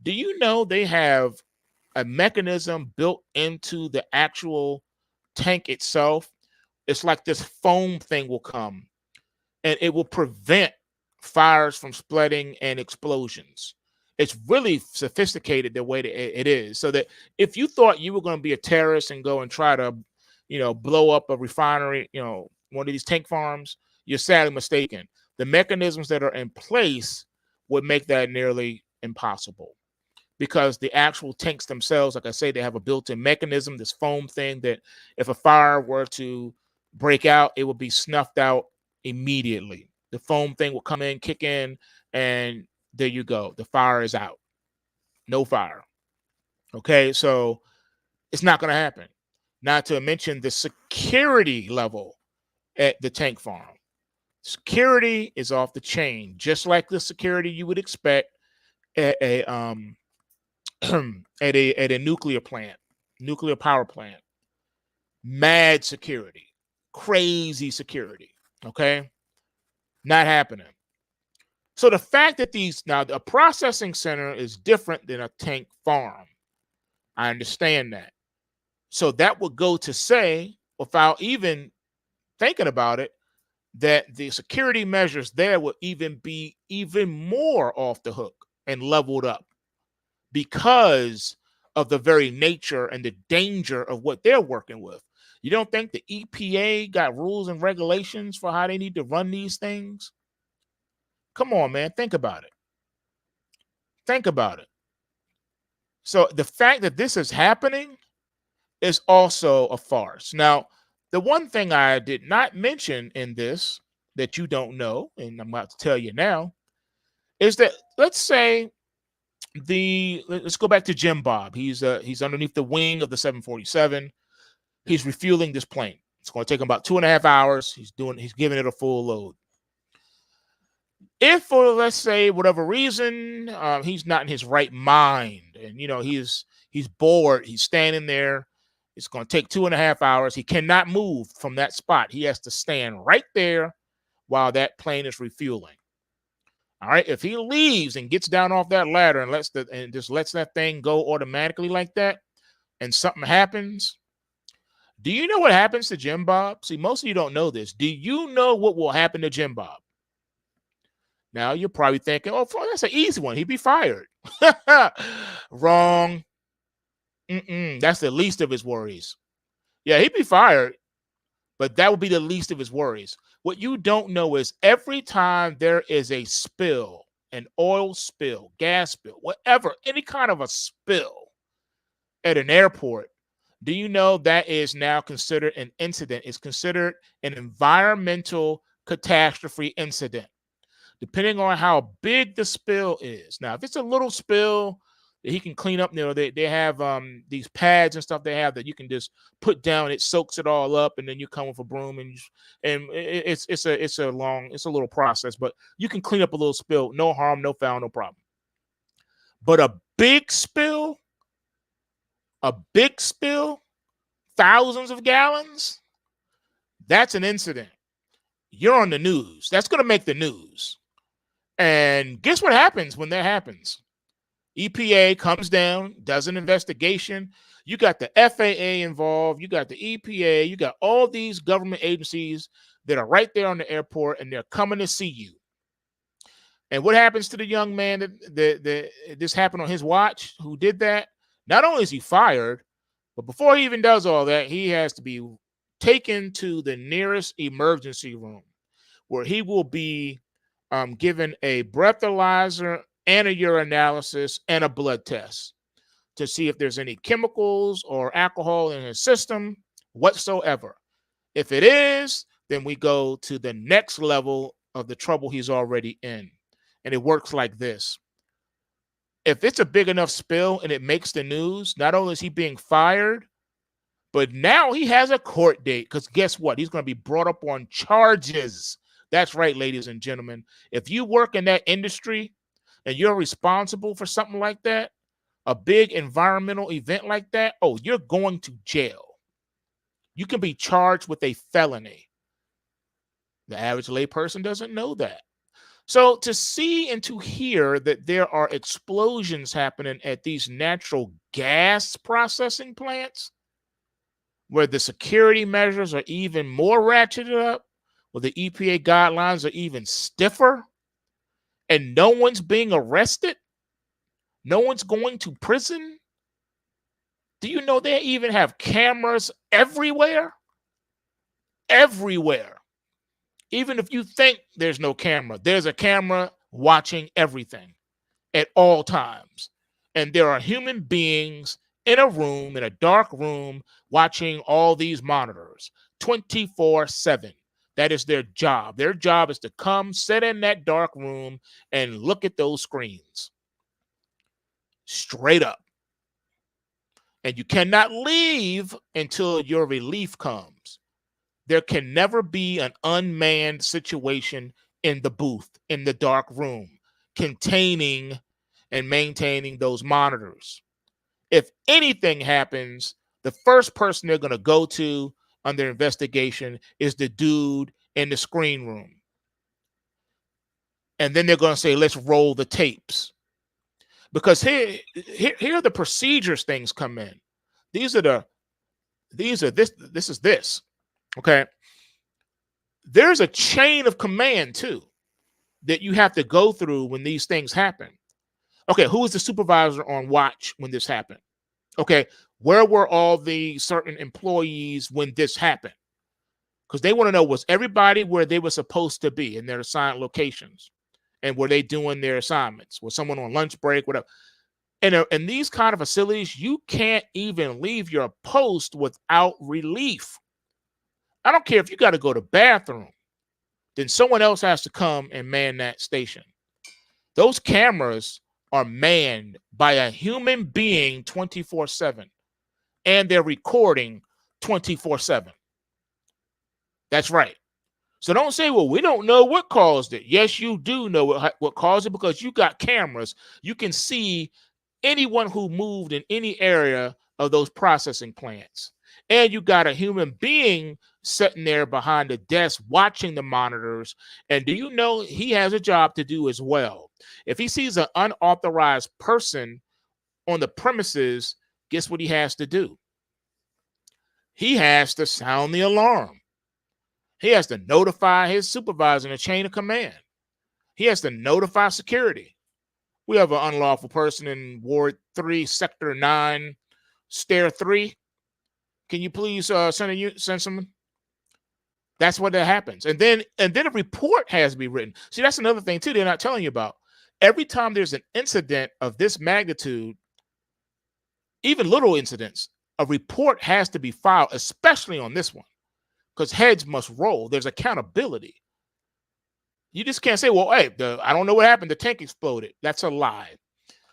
Do you know they have a mechanism built into the actual tank itself? It's like this foam thing will come and it will prevent fires from spreading and explosions. It's really sophisticated the way that it is, so that if you thought you were going to be a terrorist and go and try to, blow up a refinery, one of these tank farms, you're sadly mistaken. The mechanisms that are in place would make that nearly impossible, because the actual tanks themselves, like I say, they have a built-in mechanism, this foam thing, that if a fire were to break out, it will be snuffed out immediately. The foam thing will come in, kick in, and there you go. The fire is out. No fire. Okay, so it's not going to happen. Not to mention the security level at the tank farm. Security is off the chain, just like the security you would expect at a at a nuclear plant. nuclear power plant. Mad security, crazy security. Okay, not happening. So the fact that a processing center is different than a tank farm. I understand that. So that would go to say, without even thinking about it, that the security measures there would even be even more off the hook and leveled up because of the very nature and the danger of what they're working with. You don't think the EPA got rules and regulations for how they need to run these things? Come on, man. Think about it. Think about it. So the fact that this is happening is also a farce. Now, the one thing I did not mention in this that you don't know, and I'm about to tell you now, is that let's say let's go back to Jim Bob. He's underneath the wing of the 747. He's refueling this plane. It's going to take him about 2.5 hours. He's giving it a full load. If, for let's say, whatever reason, he's not in his right mind, and he's bored, he's standing there. It's going to take 2.5 hours. He cannot move from that spot. He has to stand right there while that plane is refueling. All right. If he leaves and gets down off that ladder and just lets that thing go automatically like that, and something happens, do you know what happens to Jim Bob? See, most of you don't know this. Do you know what will happen to Jim Bob? Now you're probably thinking, oh, that's an easy one. He'd be fired. Wrong. That's the least of his worries. Yeah, he'd be fired, but that would be the least of his worries. What you don't know is every time there is a spill, an oil spill, gas spill, whatever, any kind of a spill at an airport, do you know that is now considered an incident? It's considered an environmental catastrophe incident, depending on how big the spill is. Now, if it's a little spill that he can clean up, they have these pads and stuff they have that you can just put down. It soaks it all up, and then you come with a broom and it's a little process, but you can clean up a little spill. No harm, no foul, no problem. But a big spill, thousands of gallons, that's an incident. You're on the news. That's going to make the news. And guess what happens when that happens? EPA comes down, does an investigation. You got the FAA involved. You got the EPA. You got all these government agencies that are right there on the airport, and they're coming to see you. And what happens to the young man that this happened on his watch who did that? Not only is he fired, but before he even does all that, he has to be taken to the nearest emergency room where he will be given a breathalyzer and a urinalysis and a blood test to see if there's any chemicals or alcohol in his system whatsoever. If it is, then we go to the next level of the trouble he's already in. And it works like this. If it's a big enough spill and it makes the news, not only is he being fired, but now he has a court date, because guess what? He's going to be brought up on charges. That's right, ladies and gentlemen. If you work in that industry and you're responsible for something like that, a big environmental event like that, oh, you're going to jail. You can be charged with a felony. The average layperson doesn't know that. So to see and to hear that there are explosions happening at these natural gas processing plants, where the security measures are even more ratcheted up, where the EPA guidelines are even stiffer, and no one's being arrested, no one's going to prison. Do you know they even have cameras everywhere? Everywhere. Even if you think there's no camera, there's a camera watching everything at all times. And there are human beings in a room, in a dark room, watching all these monitors 24/7. That is their job. Their job is to come, sit in that dark room, and look at those screens. Straight up. And you cannot leave until your relief comes. There can never be an unmanned situation in the booth, in the dark room, containing and maintaining those monitors. If anything happens, the first person they're going to go to under investigation is the dude in the screen room. And then they're going to say, let's roll the tapes. Because here are the procedures things come in. This is this. Okay. There's a chain of command too that you have to go through when these things happen. Okay, who was the supervisor on watch when this happened? Okay, where were all the certain employees when this happened? Because they want to know, was everybody where they were supposed to be in their assigned locations? And were they doing their assignments? Was someone on lunch break, whatever? And in these kind of facilities, you can't even leave your post without relief. I don't care if you got to go to the bathroom, then someone else has to come and man that station. Those cameras are manned by a human being 24/7, and they're recording 24/7. That's right. So don't say, well, we don't know what caused it. Yes, you do know what caused it, because you got cameras. You can see anyone who moved in any area of those processing plants. And you got a human being sitting there behind the desk watching the monitors. And do you know he has a job to do as well? If he sees an unauthorized person on the premises, guess what he has to do? He has to sound the alarm. He has to notify his supervisor in the chain of command. He has to notify security. We have an unlawful person in Ward 3, Sector 9, Stair 3. Can you please send someone? That's what that happens. And then a report has to be written. See, that's another thing too they're not telling you about. Every time there's an incident of this magnitude, even little incidents, a report has to be filed, especially on this one, because heads must roll. There's accountability. You just can't say, well, hey, I don't know what happened. The tank exploded. That's a lie.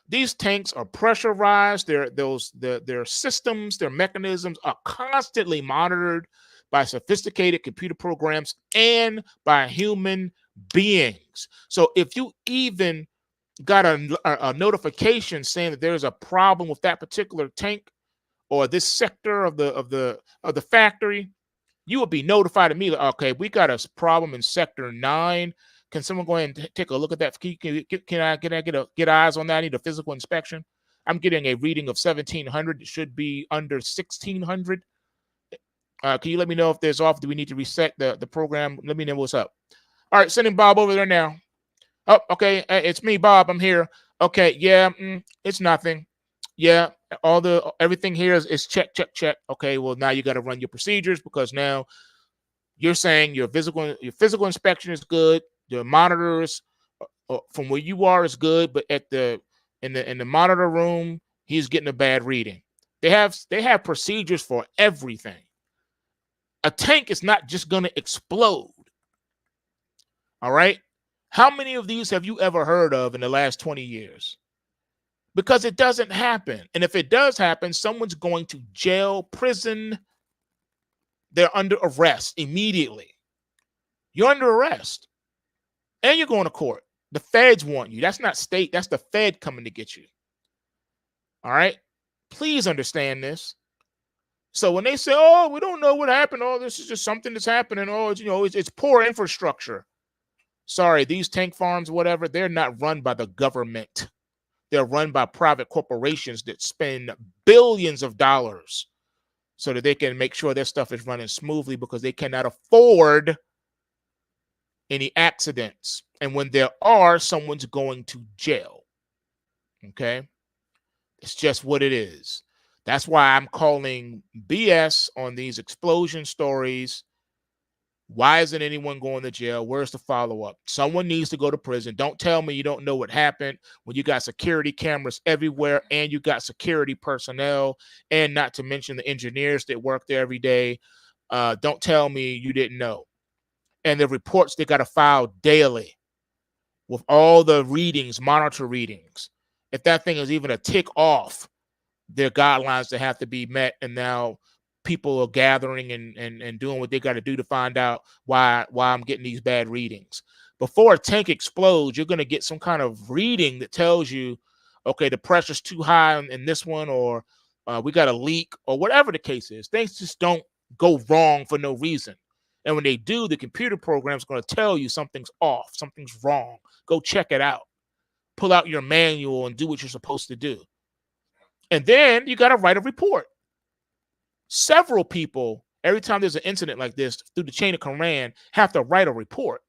These tanks are pressurized. Their systems, their mechanisms are constantly monitored by sophisticated computer programs and by human beings. So if you even got a notification saying that there's a problem with that particular tank or this sector of the factory, you will be notified immediately. Okay, we got a problem in Sector 9. Can someone go ahead and take a look at that? Can I get eyes on that? I need a physical inspection. I'm getting a reading of 1,700. It should be under 1,600. Can you let me know if there's off? Do we need to reset the program? Let me know what's up. All right, sending Bob over there now. Oh, okay, it's me, Bob. I'm here. Okay, yeah, it's nothing. Yeah, everything here is check. Okay, well, now you got to run your procedures, because now you're saying your physical inspection is good. The monitors from where you are is good, but in the monitor room, he's getting a bad reading. They have procedures for everything. A tank is not just going to explode. All right? How many of these have you ever heard of in the last 20 years? Because it doesn't happen. And if it does happen, someone's going to jail, prison. They're under arrest immediately. You're under arrest. And you're going to court. The feds want you. That's not state. That's the Fed coming to get you. All right? Please understand this. So when they say, oh, we don't know what happened, oh, this is just something that's happening, oh, it's poor infrastructure. Sorry, these tank farms, whatever, they're not run by the government. They're run by private corporations that spend billions of dollars so that they can make sure their stuff is running smoothly, because they cannot afford any accidents. And when there are, someone's going to jail. Okay? It's just what it is. That's why I'm calling BS on these explosion stories. Why isn't anyone going to jail? Where's the follow-up? Someone needs to go to prison. Don't tell me you don't know what happened when you got security cameras everywhere and you got security personnel, and not to mention the engineers that work there every day. Don't tell me you didn't know. And the reports they got to file daily with all the readings, monitor readings. If that thing is even a tick off, there are guidelines that have to be met, and now people are gathering and doing what they got to do to find out why I'm getting these bad readings. Before a tank explodes, you're going to get some kind of reading that tells you, okay, the pressure's too high in this one, or we got a leak, or whatever the case is. Things just don't go wrong for no reason. And when they do, the computer program is going to tell you something's off, something's wrong. Go check it out. Pull out your manual and do what you're supposed to do. And then you got to write a report. Several people, every time there's an incident like this, through the chain of command, have to write a report.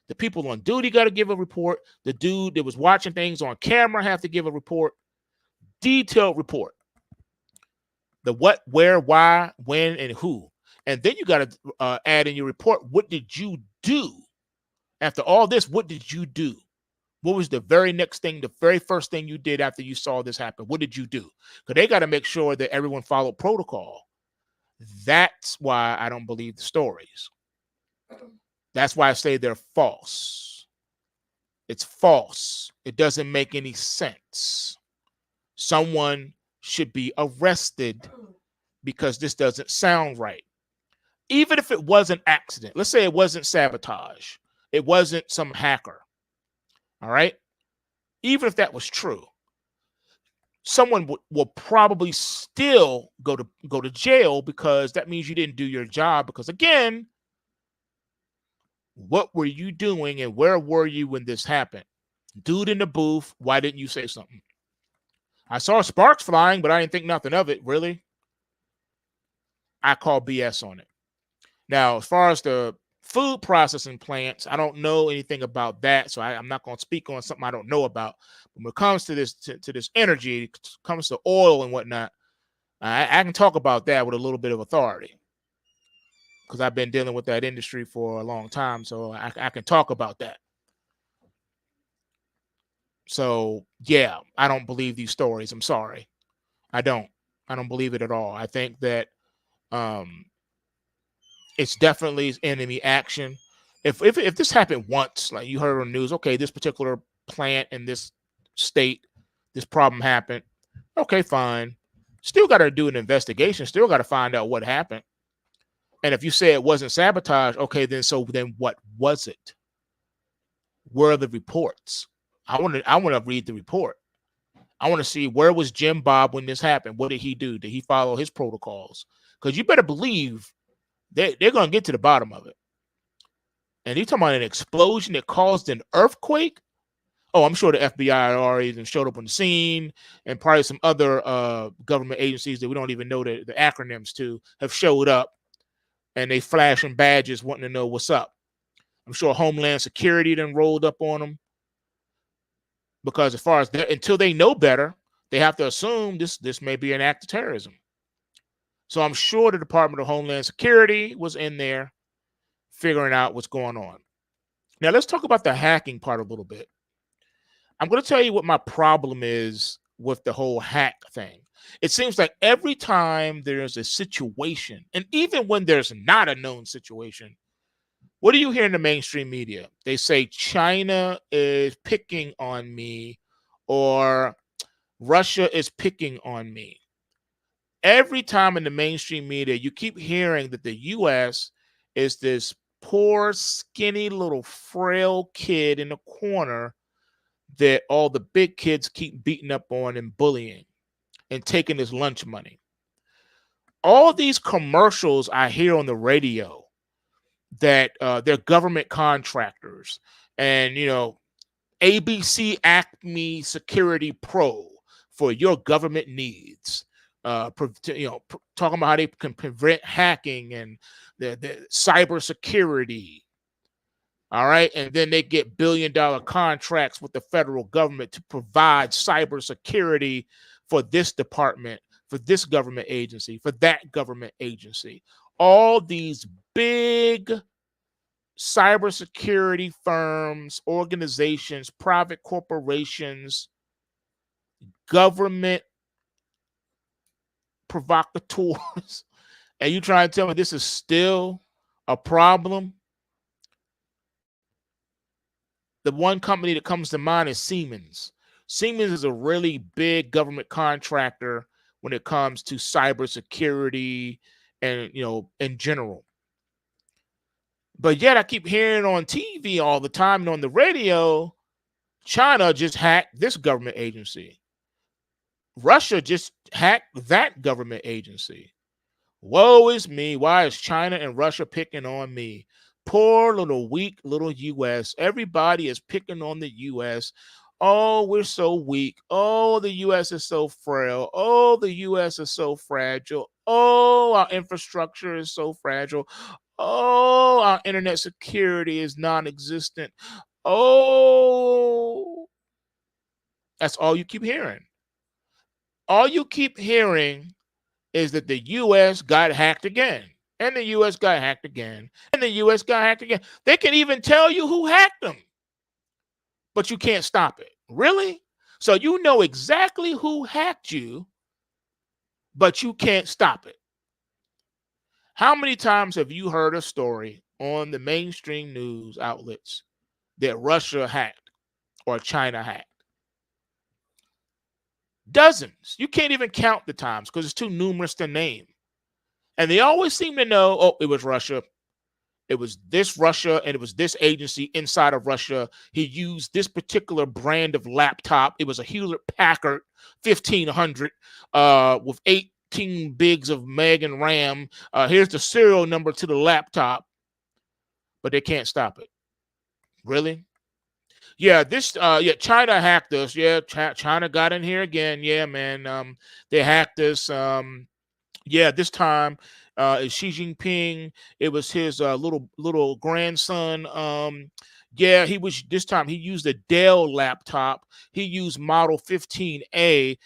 The people on duty got to give a report. The dude that was watching things on camera have to give a report. Detailed report. The what, where, why, when, and who. And then you got to add in your report, what did you do? After all this, what did you do? What was the very next thing, the very first thing you did after you saw this happen? What did you do? Because they got to make sure that everyone followed protocol. That's why I don't believe the stories. That's why I say they're false. It's false. It doesn't make any sense. Someone should be arrested because this doesn't sound right. Even if it was an accident, let's say it wasn't sabotage, it wasn't some hacker. All right. Even if that was true, someone will probably still go to jail, because that means you didn't do your job. Because again, what were you doing and where were you when this happened? Dude in the booth, why didn't you say something? I saw sparks flying, but I didn't think nothing of it. Really? I call BS on it. Now, as far as the food processing plants, I don't know anything about that, so I'm not going to speak on something I don't know about. But when it comes to this this energy, it comes to oil and whatnot, I can talk about that with a little bit of authority, because I've been dealing with that industry for a long time, so I can talk about that. So yeah, I don't believe these stories. I'm sorry, I don't believe it at all. I think that it's definitely enemy action. If this happened once, like you heard on the news, okay, this particular plant in this state, this problem happened. Okay, fine. Still got to do an investigation. Still got to find out what happened. And if you say it wasn't sabotage, okay, then what was it? Where are the reports? I want to read the report. I want to see, where was Jim Bob when this happened? What did he do? Did he follow his protocols? Because you better believe they're going to get to the bottom of it. And you're talking about an explosion that caused an earthquake? Oh, I'm sure the FBI already showed up on the scene, and probably some other government agencies that we don't even know the acronyms to have showed up, and they flashing badges wanting to know what's up. I'm sure Homeland Security then rolled up on them, because as far as until they know better, they have to assume this may be an act of terrorism. So I'm sure the Department of Homeland Security was in there figuring out what's going on. Now let's talk about the hacking part a little bit. I'm going to tell you what my problem is with the whole hack thing. It seems like every time there's a situation, and even when there's not a known situation, what do you hear in the mainstream media? They say China is picking on me, or Russia is picking on me. Every time in the mainstream media, you keep hearing that the U.S. is this poor, skinny, little frail kid in the corner that all the big kids keep beating up on and bullying and taking his lunch money. All these commercials I hear on the radio that they're government contractors, and ABC Acme Security Pro for your government needs. Talking about how they can prevent hacking and the cybersecurity. All right. And then they get billion-dollar contracts with the federal government to provide cybersecurity for this department, for this government agency, for that government agency. All these big cybersecurity firms, organizations, private corporations, government provocateurs. And you trying to tell me this is still a problem? The one company that comes to mind is Siemens. Siemens is a really big government contractor when it comes to cybersecurity and, in general. But yet I keep hearing on TV all the time and on the radio, China just hacked this government agency. Russia just hacked that government agency. Woe is me. Why is China and Russia picking on me? Poor little weak little US. Everybody is picking on the US. Oh, we're so weak. Oh, the US is so frail. Oh, the US is so fragile. Oh, our infrastructure is so fragile. Oh, our internet security is non existent. Oh, that's all you keep hearing. All you keep hearing is that the US got hacked again. And the US got hacked again. And the US got hacked again. They can even tell you who hacked them, but you can't stop it. Really? So you know exactly who hacked you, but you can't stop it. How many times have you heard a story on the mainstream news outlets that Russia hacked or China hacked? Dozens. You can't even count the times because it's too numerous to name. And they always seem to know, oh, it was Russia. It was this Russia, and it was this agency inside of Russia. He used this particular brand of laptop. It was a Hewlett Packard 1500 with 18 bigs of meg and RAM. Here's the serial number to the laptop, but they can't stop it. Really? Yeah, China hacked us. Yeah, China got in here again. Yeah, man. They hacked us. Yeah, this time it's Xi Jinping. It was his little grandson. Yeah, he was this time. He used a Dell laptop. He used Model 15A.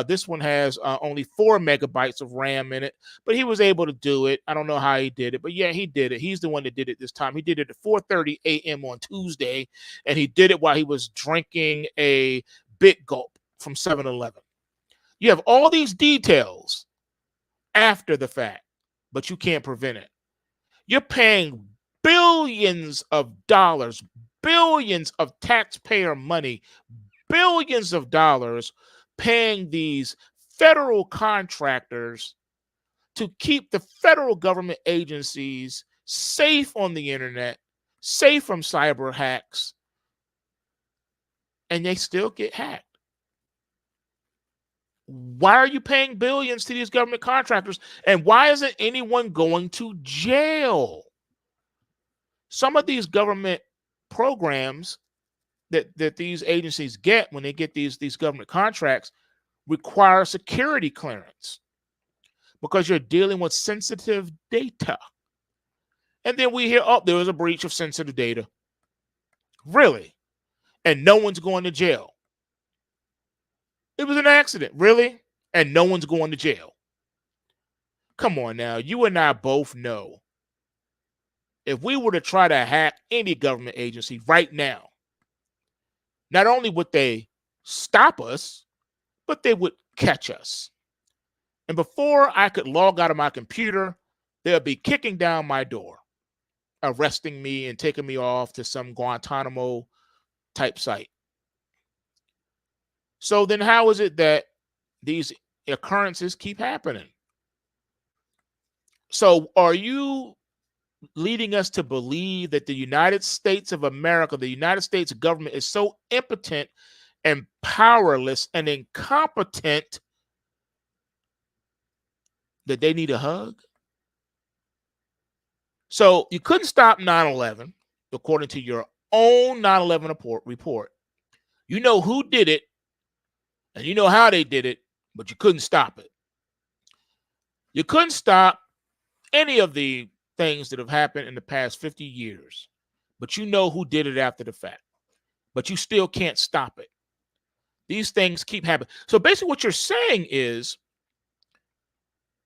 This one has only 4 MB of RAM in it, but he was able to do it. I don't know how he did it, but yeah, he did it. He's the one that did it this time. He did it at 4:30 a.m. on Tuesday, and he did it while he was drinking a Big Gulp from 7-Eleven. You have all these details after the fact, but you can't prevent it. You're paying billions of dollars, billions of taxpayer money, billions of dollars paying these federal contractors to keep the federal government agencies safe on the internet, safe from cyber hacks, and they still get hacked. Why are you paying billions to these government contractors? And why isn't anyone going to jail? Some of these government programs that these agencies get when they get these government contracts require security clearance because you're dealing with sensitive data. And then we hear, oh, there was a breach of sensitive data. Really? And no one's going to jail. It was an accident. Really? And no one's going to jail. Come on now. You and I both know if we were to try to hack any government agency right now, not only would they stop us, but they would catch us. And before I could log out of my computer, they'll be kicking down my door, arresting me and taking me off to some Guantanamo type site. So then how is it that these occurrences keep happening? So are you leading us to believe that the United States of America, the United States government is so impotent and powerless and incompetent that they need a hug? So you couldn't stop 9/11, according to your own 9/11 report. You know who did it, and you know how they did it, but you couldn't stop it. You couldn't stop any of the things that have happened in the past 50 years, but you know who did it after the fact, but you still can't stop it. These things keep happening. So basically what you're saying is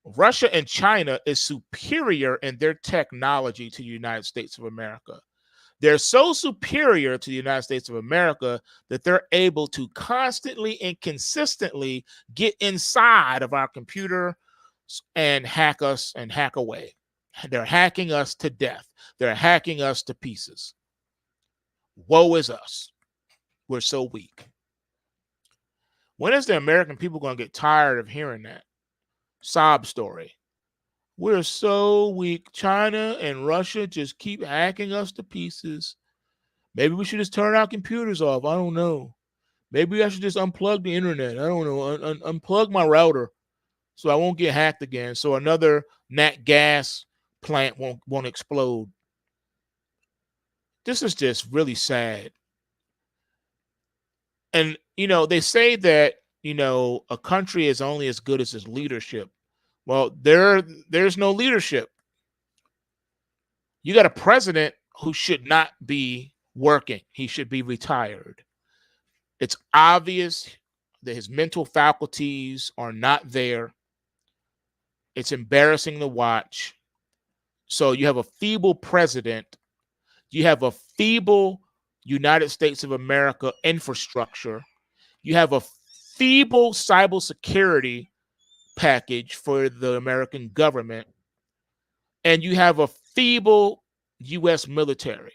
Russia and China is superior in their technology to the United States of America. They're so superior to the United States of America that they're able to constantly and consistently get inside of our computer and hack us and hack away. They're hacking us to death. They're hacking us to pieces. Woe is us. We're so weak. When is the American people going to get tired of hearing that sob story? We're so weak. China and Russia just keep hacking us to pieces. Maybe we should just turn our computers off. I don't know. Maybe I should just unplug the internet. I don't know. Unplug my router so I won't get hacked again. So another nat gas plant won't explode. This is just really sad. And they say that a country is only as good as its leadership. Well, there's no leadership. You got a president who should not be working. He should be retired. It's obvious that his mental faculties are not there. It's embarrassing to watch. So you have a feeble president. You have a feeble United States of America infrastructure. You have a feeble cybersecurity package for the American government. And you have a feeble U.S. military.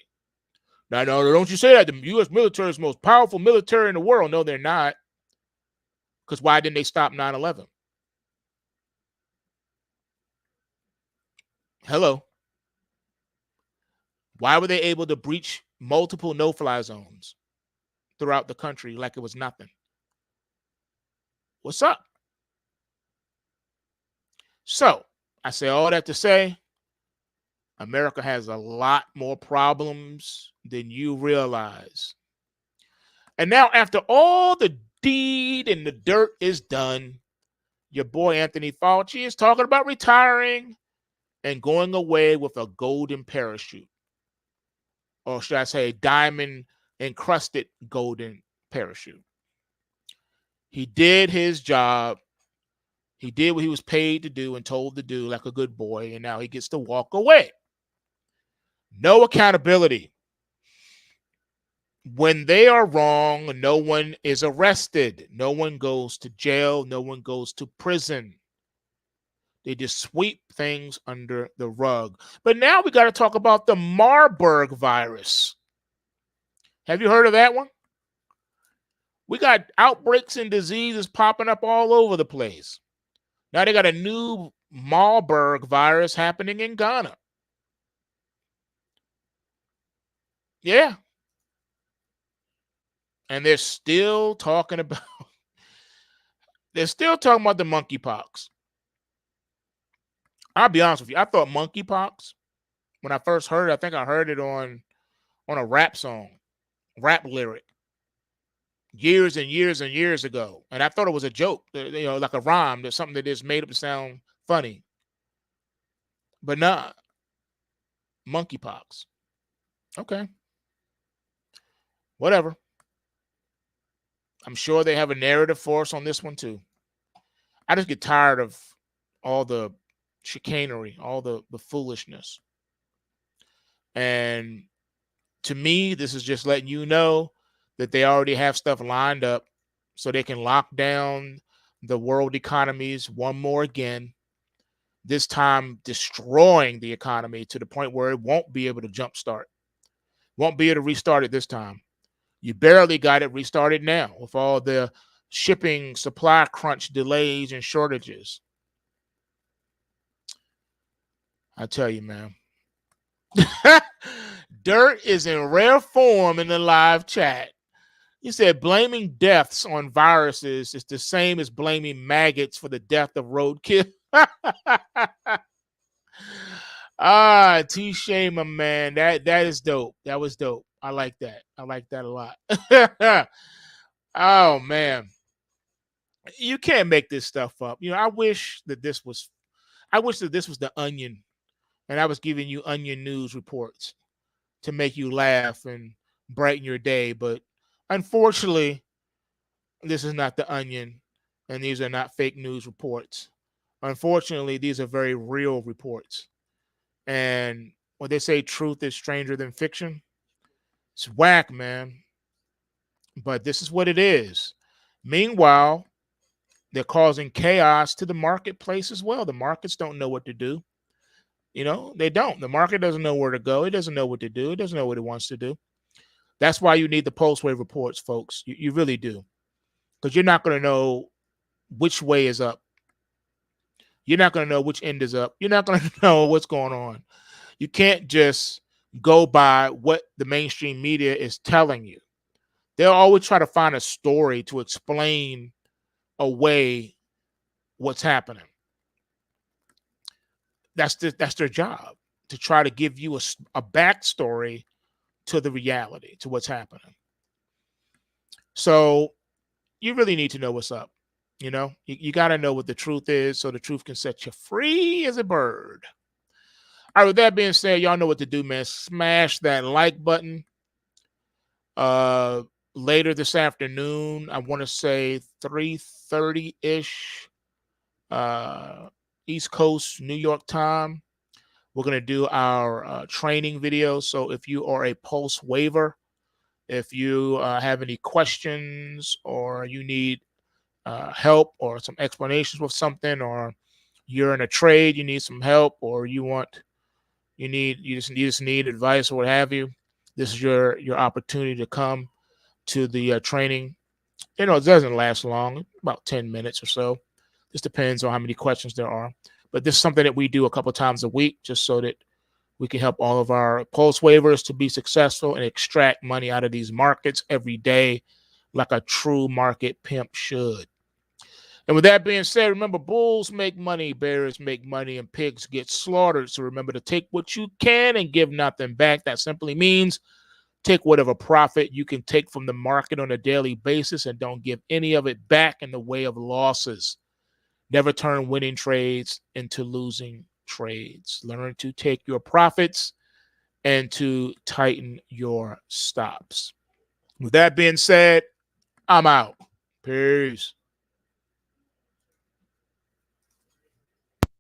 Now, no, don't you say that. The U.S. military is the most powerful military in the world. No, they're not. Because why didn't they stop 9/11? Hello. Why were they able to breach multiple no-fly zones throughout the country like it was nothing? What's up? So, I say all that to say, America has a lot more problems than you realize. And now, after all the deed and the dirt is done, your boy Anthony Fauci is talking about retiring and going away with a golden parachute. Or should I say, a diamond encrusted golden parachute. He did his job. He did what he was paid to do and told to do like a good boy, and now he gets to walk away. No accountability. When they are wrong, no one is arrested. No one goes to jail. No one goes to prison. They just sweep things under the rug. But now we got to talk about the Marburg virus. Have you heard of that one? We got outbreaks and diseases popping up all over the place. Now they got a new Marburg virus happening in Ghana. Yeah. And they're still talking about the monkeypox. I'll be honest with you. I thought monkeypox, when I first heard it, I think I heard it on a rap song, rap lyric, years and years and years ago. And I thought it was a joke, like a rhyme. There's something that is made up to sound funny. But nah, monkeypox. Okay. Whatever. I'm sure they have a narrative for us on this one too. I just get tired of all the chicanery, all the foolishness. And to me, this is just letting you know that they already have stuff lined up so they can lock down the world economies one more again, this time destroying the economy to the point where it won't be able to jumpstart, won't be able to restart it this time. You barely got it restarted now with all the shipping supply crunch delays and shortages. I tell you, man. Dirt is in rare form in the live chat. He said blaming deaths on viruses is the same as blaming maggots for the death of roadkill. Touche, my man. That is dope. That was dope. I like that. I like that a lot. Oh man. You can't make this stuff up. I wish that this was the Onion and I was giving you Onion news reports to make you laugh and brighten your day, but unfortunately, this is not the Onion, and these are not fake news reports. Unfortunately, these are very real reports. And when they say truth is stranger than fiction, it's whack, man. But this is what it is. Meanwhile, they're causing chaos to the marketplace as well. The markets don't know what to do. They don't. The market doesn't know where to go. It doesn't know what to do. It doesn't know what it wants to do. That's why you need the PulseWave reports, folks. You really do. Because you're not going to know which way is up. You're not going to know which end is up. You're not going to know what's going on. You can't just go by what the mainstream media is telling you. They'll always try to find a story to explain away what's happening. That's their job, to try to give you a backstory to the reality, to what's happening. So you really need to know what's up. You got to know what the truth is so the truth can set you free as a bird. All right, with that being said, y'all know what to do, man. Smash that like button. Later this afternoon, I want to say 3:30-ish, East Coast, New York time, we're going to do our training video. So if you are a PulseWaver, if you have any questions, or you need help or some explanations with something, or you're in a trade, you need some help, or you just need advice or what have you, this is your opportunity to come to the training. It doesn't last long, about 10 minutes or so. This depends on how many questions there are. But this is something that we do a couple times a week, just so that we can help all of our PulseWavers to be successful and extract money out of these markets every day, like a true market pimp should. And with that being said, remember, bulls make money, bears make money, and pigs get slaughtered. So remember to take what you can and give nothing back. That simply means take whatever profit you can take from the market on a daily basis and don't give any of it back in the way of losses. Never turn winning trades into losing trades. Learn to take your profits and to tighten your stops. With that being said, I'm out. Peace.